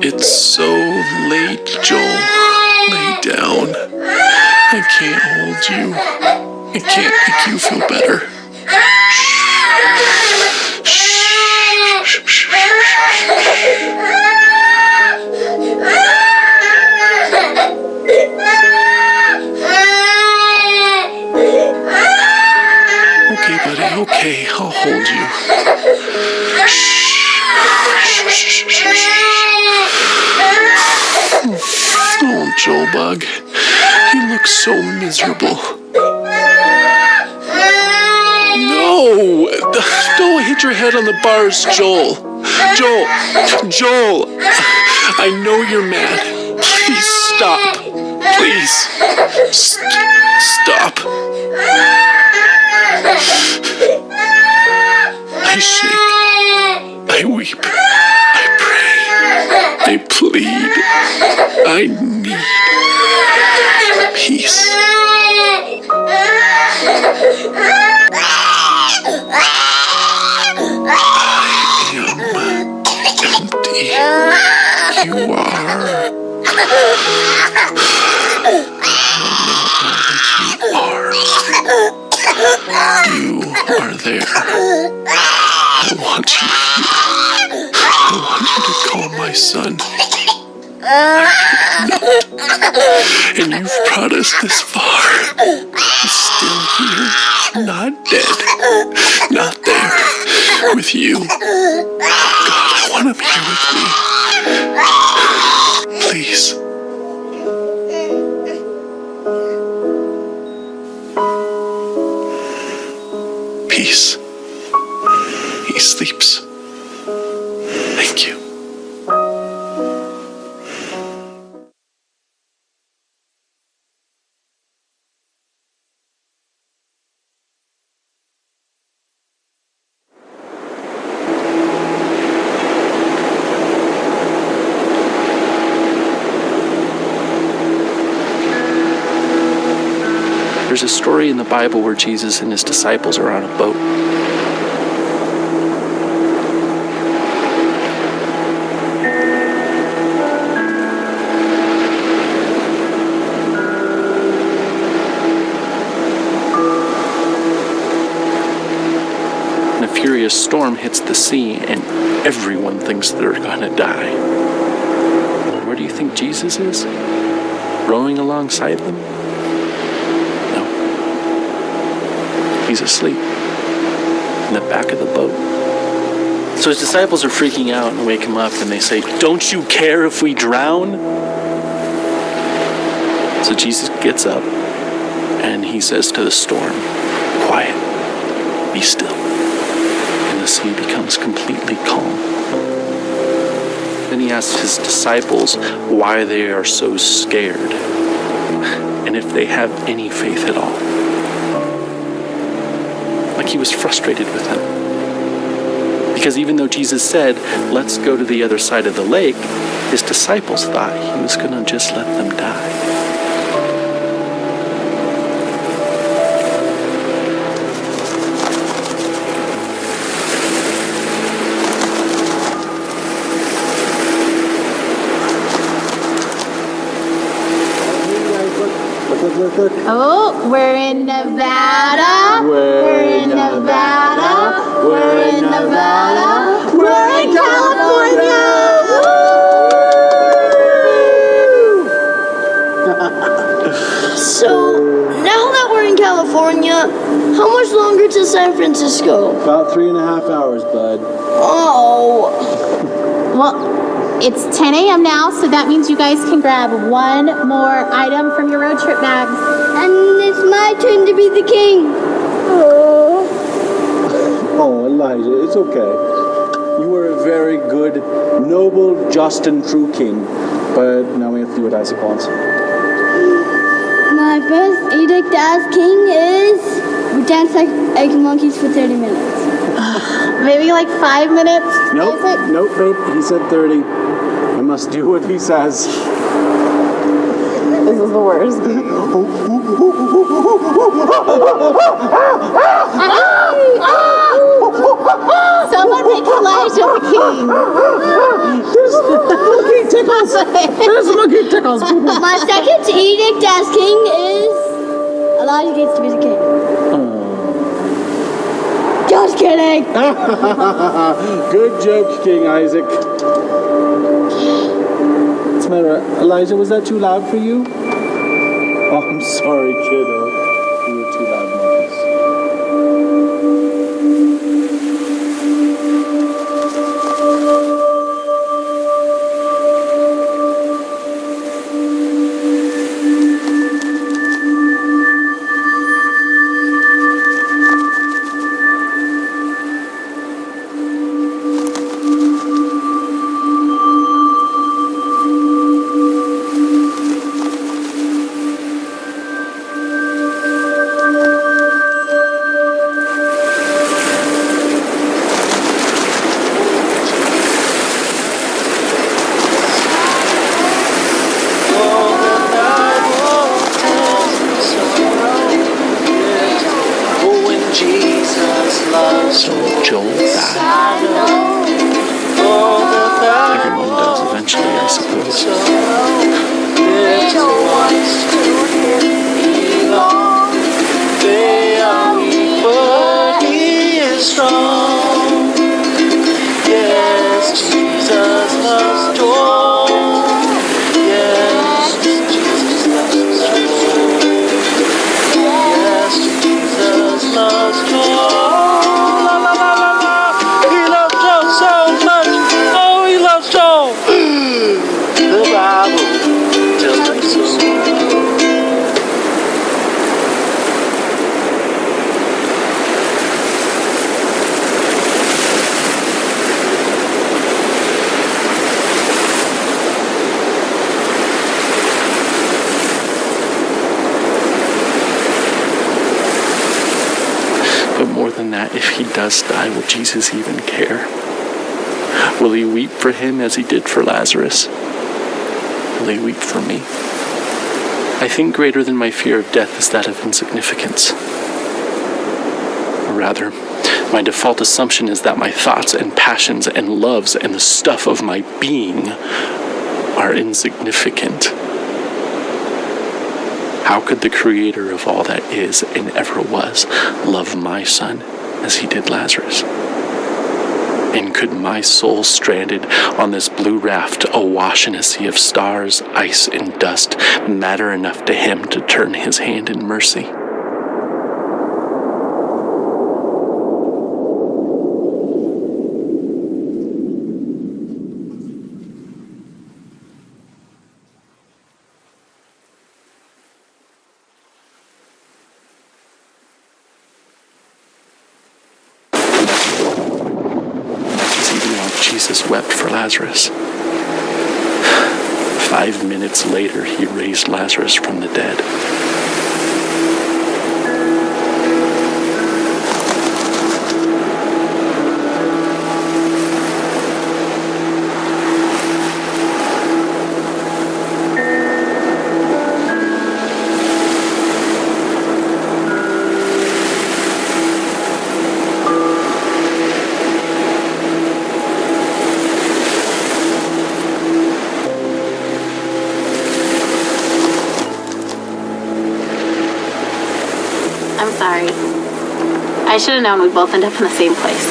It's so late, Joel. Lay down. I can't hold you. I can't make you feel better. Okay, buddy, okay, I'll hold you. Oh, Joel Bug, you look so miserable. No! Don't hit your head on the bars, Joel. Joel! I know you're mad. Please stop. Please. Stop. I shake. I weep. I pray. I plead. I need peace. Empty. You are. You are there. I want you here. I want you to call my son. I cannot. And you've brought us this far. He's still here. Not dead. Not there. With you. God, I want him here with me. Please. Peace. He sleeps. Thank you. There's a story in the Bible where Jesus and his disciples are on a boat. And a furious storm hits the sea, and everyone thinks they're gonna die. Where do you think Jesus is? Rowing alongside them? He's asleep in the back of the boat. So his disciples are freaking out and wake him up, and they say, "Don't you care if we drown?" So Jesus gets up and he says to the storm, "Quiet, be still." And the sea becomes completely calm. Then he asks his disciples why they are so scared and if they have any faith at all. Like he was frustrated with them Because even though Jesus said, let's go to the other side of the lake, his disciples thought he was going to just let them die. Oh, we're in Nevada. We're in Nevada. We're in Nevada. We're in California. So, now that we're in California, how much longer to San Francisco? About 3.5 hours, bud. Oh. Well, it's 10 a.m. now, so that means you guys can grab one more item from your road trip bags. And it's my turn to be the king. Oh, Elijah, it's okay. You were a very good, noble, just, and true king. But now we have to do it, I suppose. My first edict as king is we dance like monkeys for 30 minutes. Maybe like 5 minutes. Nope, nope, babe. He said 30. I must do what he says. This is the worst. Someone make Elijah the king. Monkey tickles. There's monkey tickles. My second edict as king is Elijah gets to be the king. Just kidding. Good joke, King Isaac. What's the matter, Elijah? Was that too loud for you? Oh, I'm sorry, kiddo. You were too loud, monkeys. So Joel died. Everyone does eventually, I suppose. But he is strong. Yes, Jesus loves Joel. Yes, Jesus loves Joel. Yes, Jesus loves Joel. La la la la la. He loves Joel so much. Oh, he loves Joel. The Bible tells me so. But more than that, if he does die, will Jesus even care? Will he weep for him as he did for Lazarus? Will he weep for me? I think greater than my fear of death is that of insignificance. Or rather, my default assumption is that my thoughts and passions and loves and the stuff of my being are insignificant. How could the creator of all that is and ever was love my son as he did Lazarus? And could my soul stranded on this blue raft awash in a sea of stars, ice, and dust matter enough to him to turn his hand in mercy? Jesus wept for Lazarus. 5 minutes later, he raised Lazarus from the dead. sorry. I should have known we'd both end up in the same place.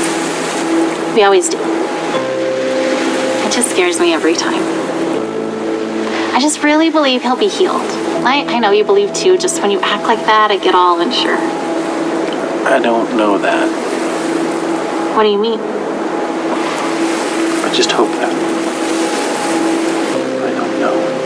We always do. It just scares me every time. I just really believe he'll be healed. I know you believe too, just when you act like that, I get all unsure. I don't know that. What do you mean? I just hope that. I don't know.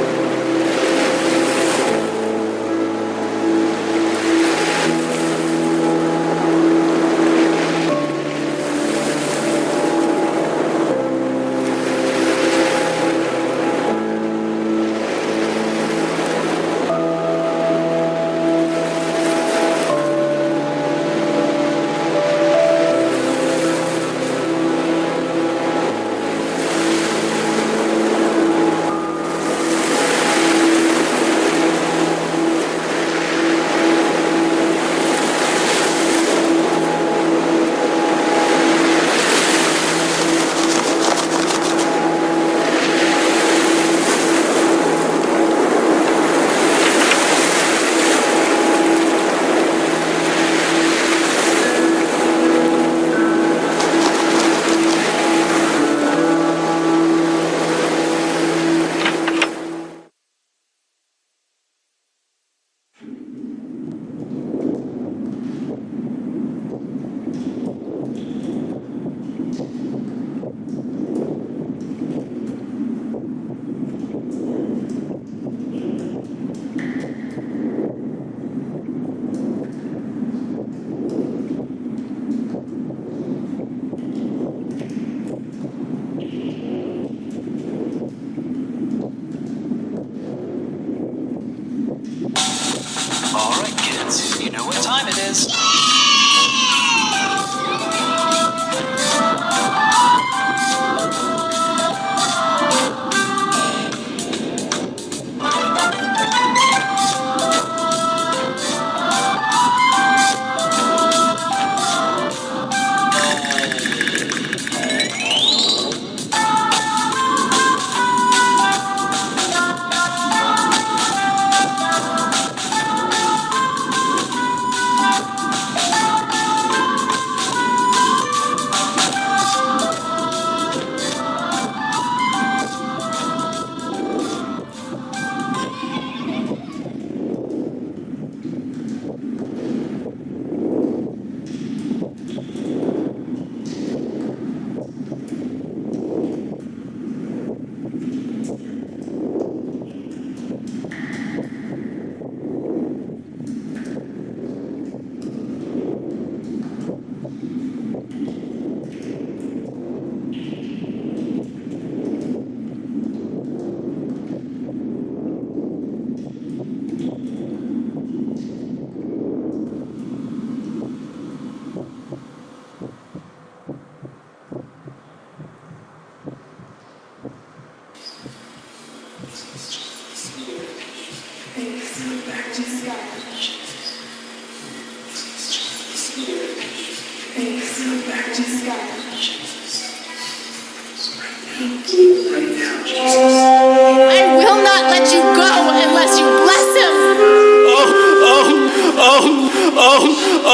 I will not let you go unless you bless him.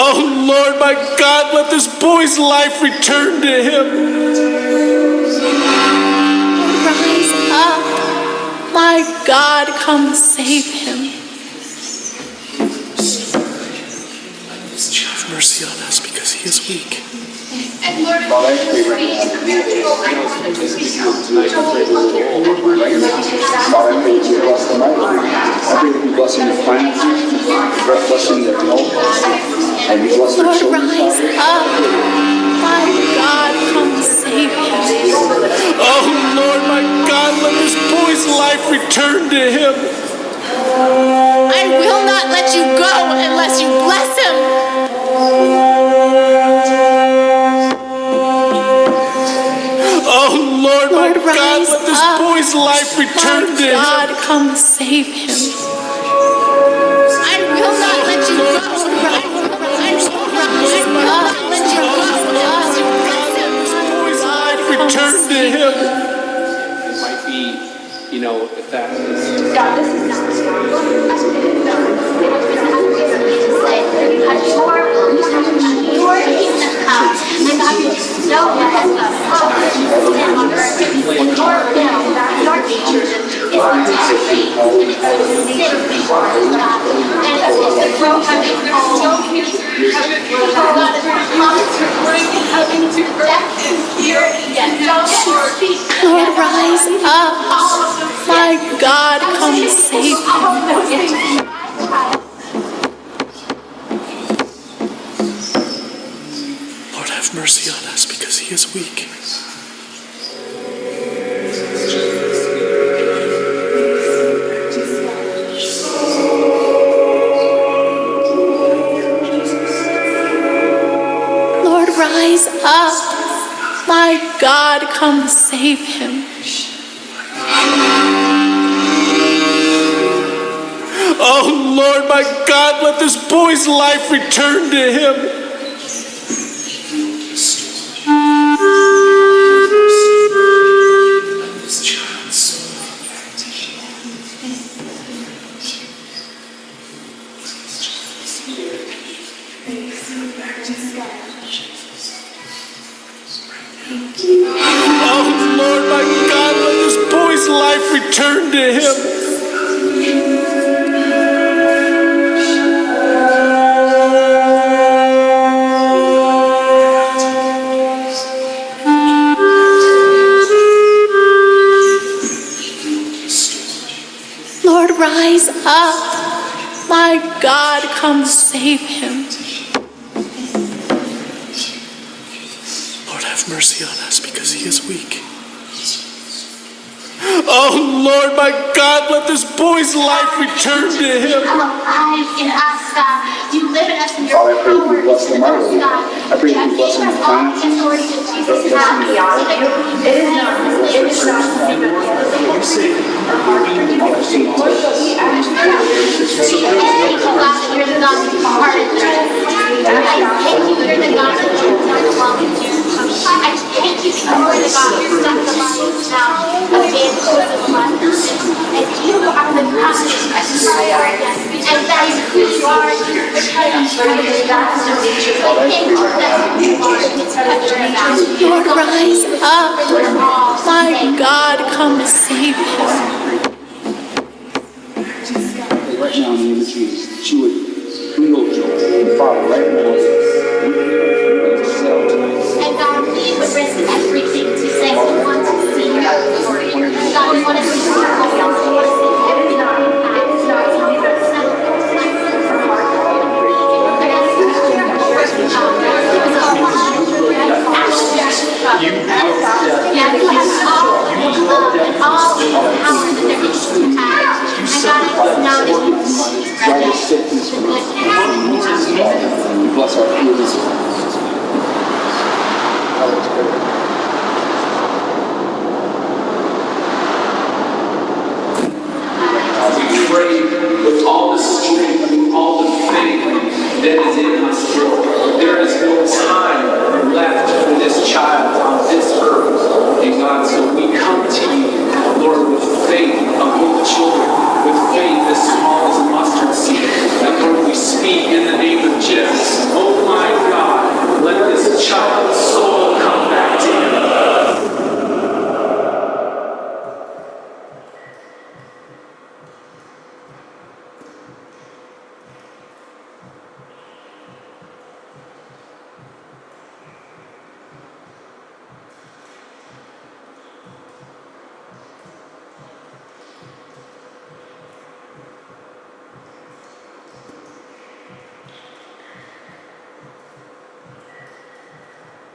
Oh, Lord, my God, let this boy's life return to him. Rise up. My God, come save him. Have mercy on us because he is weak. And Lord, please Blessing the finances, blessing the health, and you bless the children. Rise up. My God, come save him. Oh, Lord, my God, let this boy's life return to him. I will not let you go unless you bless him. Oh, Lord, my God, rise let this up. boy's life return to him. God, come save him. I will not let you go. I will not let you go unless you bless him. Boy's life return to him. It might be, if that is... God, this is not Lord, rise up. My God, come save him. Lord, have mercy on us because he is weak. Lord, rise up. My God, come save him. Oh Lord, my God, let this boy's life return to him. Oh Lord, my God, let this boy's life return to him. Lord, rise up. My God, come save him. Lord, have mercy on us because he is weak. Oh Lord, my God, let this boy's life return to him. Alive in us, God. You live in us in your Father, I pray that you bless them power, mightily. God. I pray that you bless them with finances. Authority in Jesus' Bless them name. with It is not. It is not. You say Thank you, God, that you're the God who pardons us. I thank you, you're the God that turns our belongings. I thank you that you are the God who sets the lives now of evangelism and you are the God that cry out, and that is who you are. Because you are the God of nature. Thank you that you are the toucher. Lord, rise up. My God, come save him. right now in the name of Jesus, that you would heal Joel. And Father, right now, we pray for Jahzeal tonight. And God, we would risk everything to say we want to see your glory. God, we want to see your glory. We want to see everything that you have. Drive the sickness from us. We bless our feelings. We pray with all the strength, with all the faith that is in us, Lord. There is no time left for this child on this earth. And God, so we come to you, Lord, with faith of little children, with faith as small as a mustard seed. And Lord, we speak in the name of Jesus. Oh my God, let this child's soul come back to him.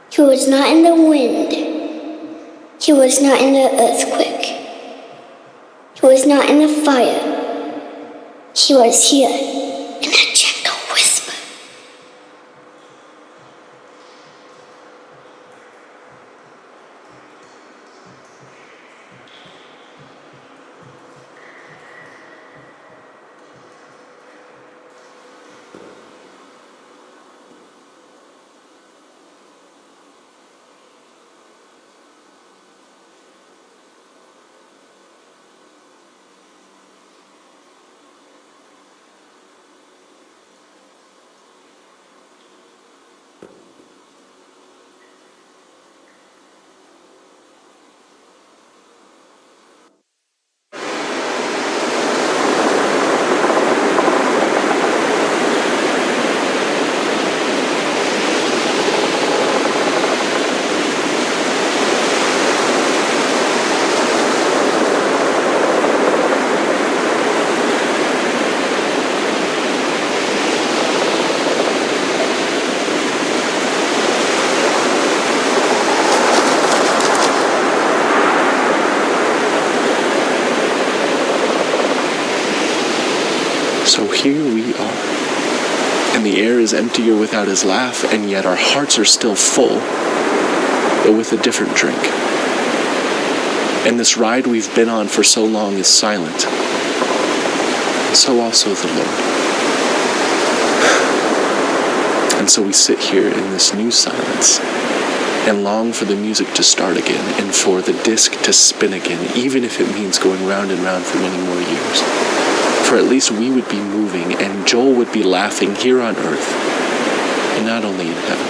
He was not in the wind. He was not in the earthquake. He was not in the fire. He was here in a gentle whisper. So here we are, and the air is emptier without his laugh, and yet our hearts are still full, but with a different drink. And this ride we've been on for so long is silent, and so also the Lord. And so we sit here in this new silence and long for the music to start again and for the disc to spin again, even if it means going round and round for many more years. For at least we would be moving and Joel would be laughing here on earth and not only in heaven.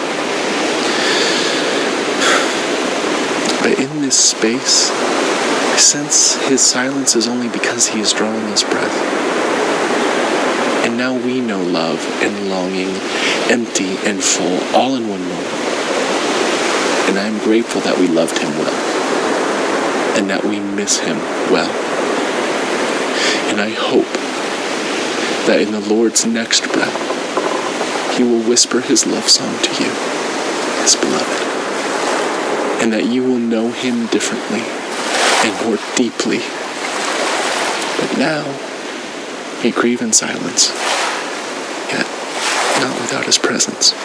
But in this space, I sense his silence is only because he is drawing his breath. And now we know love and longing, empty and full, all in one moment. And I am grateful that we loved him well, and that we miss him well. And I hope that in the Lord's next breath, he will whisper his love song to you, his beloved, and that you will know him differently and more deeply. But now, we grieve in silence, yet not without his presence.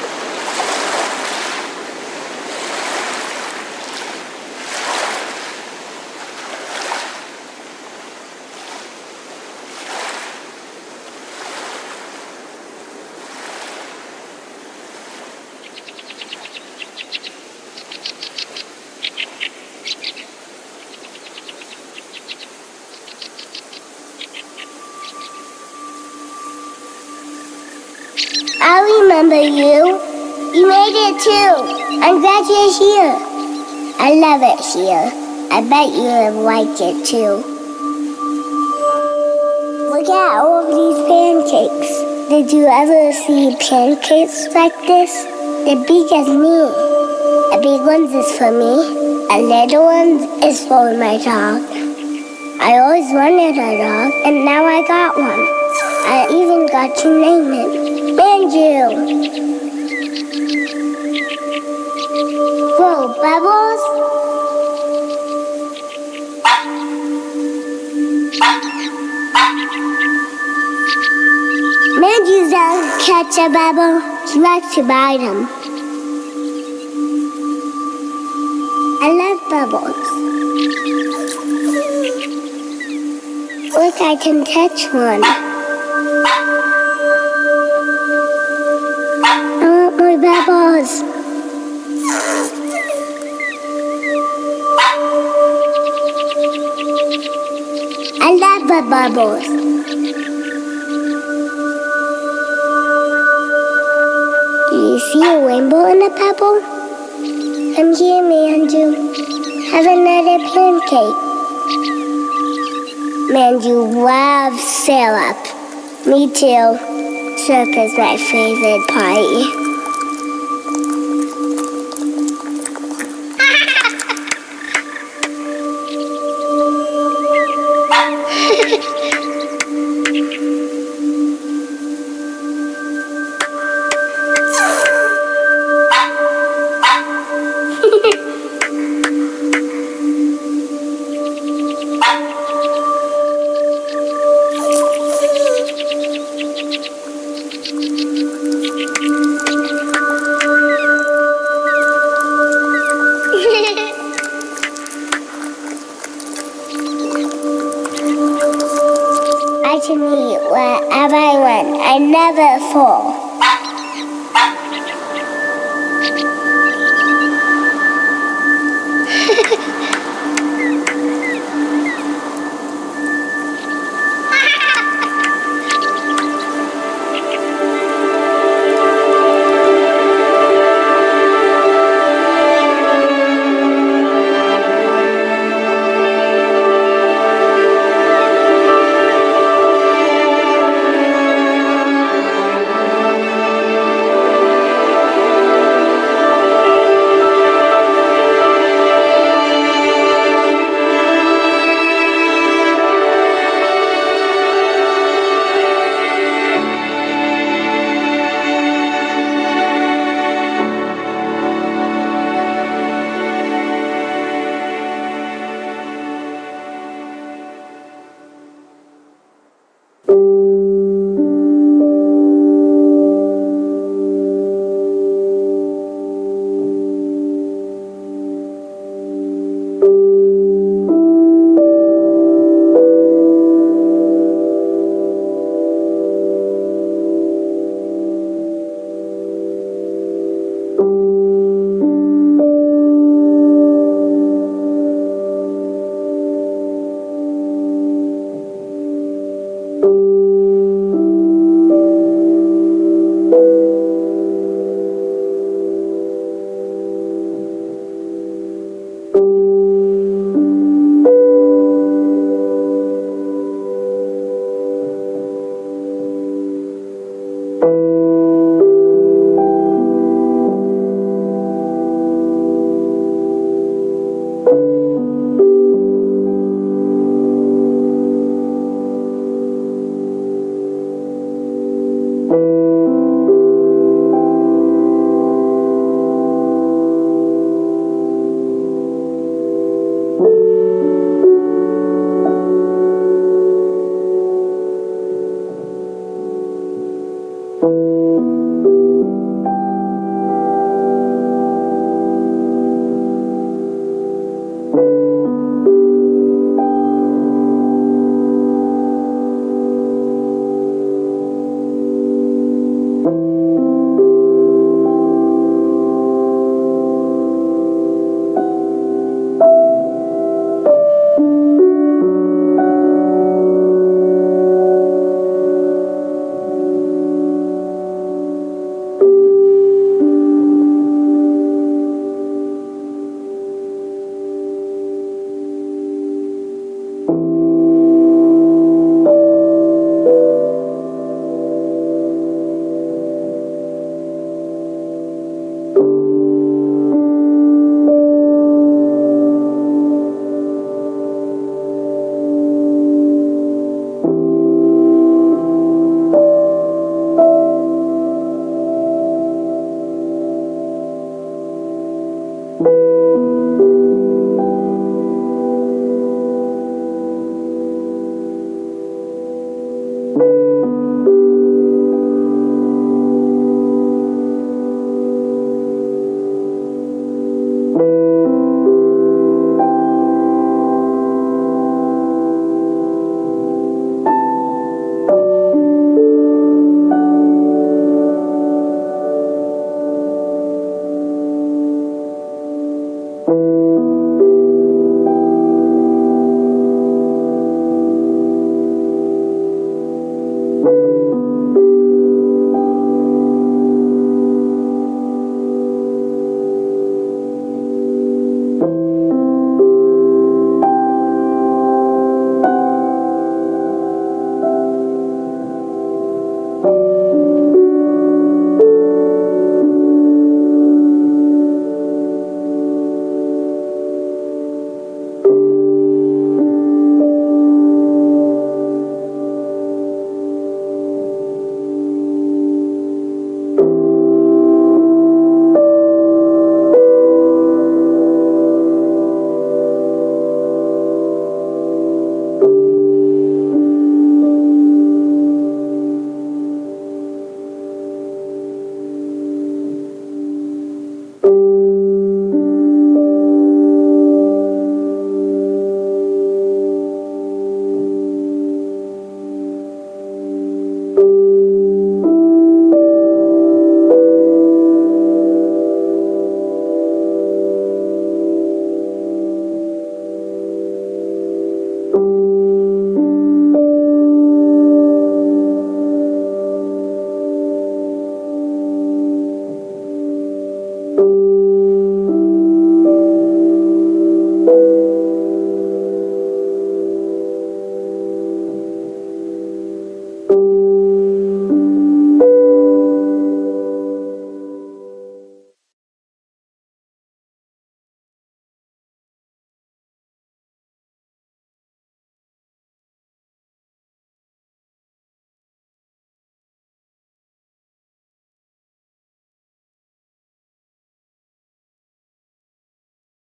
I remember you. You made it too. I'm glad you're here. I love it here. I bet you have liked it too. Look at all of these pancakes. Did you ever see pancakes like this? They're big as me. The big ones is for me. The little ones is for my dog. I always wanted a dog, and now I got one. I even got to name it. Manju. Whoa, Bubbles? Manju doesn't catch a bubble. He likes to bite them. I love bubbles. Look, I can catch one. I want more bubbles. I love the bubbles. Do you see a rainbow in a pebble? Come here, Manju. Have another pancake. Manju loves syrup. Me too. Syrup is my favorite party. I can eat wherever I want. I never fall.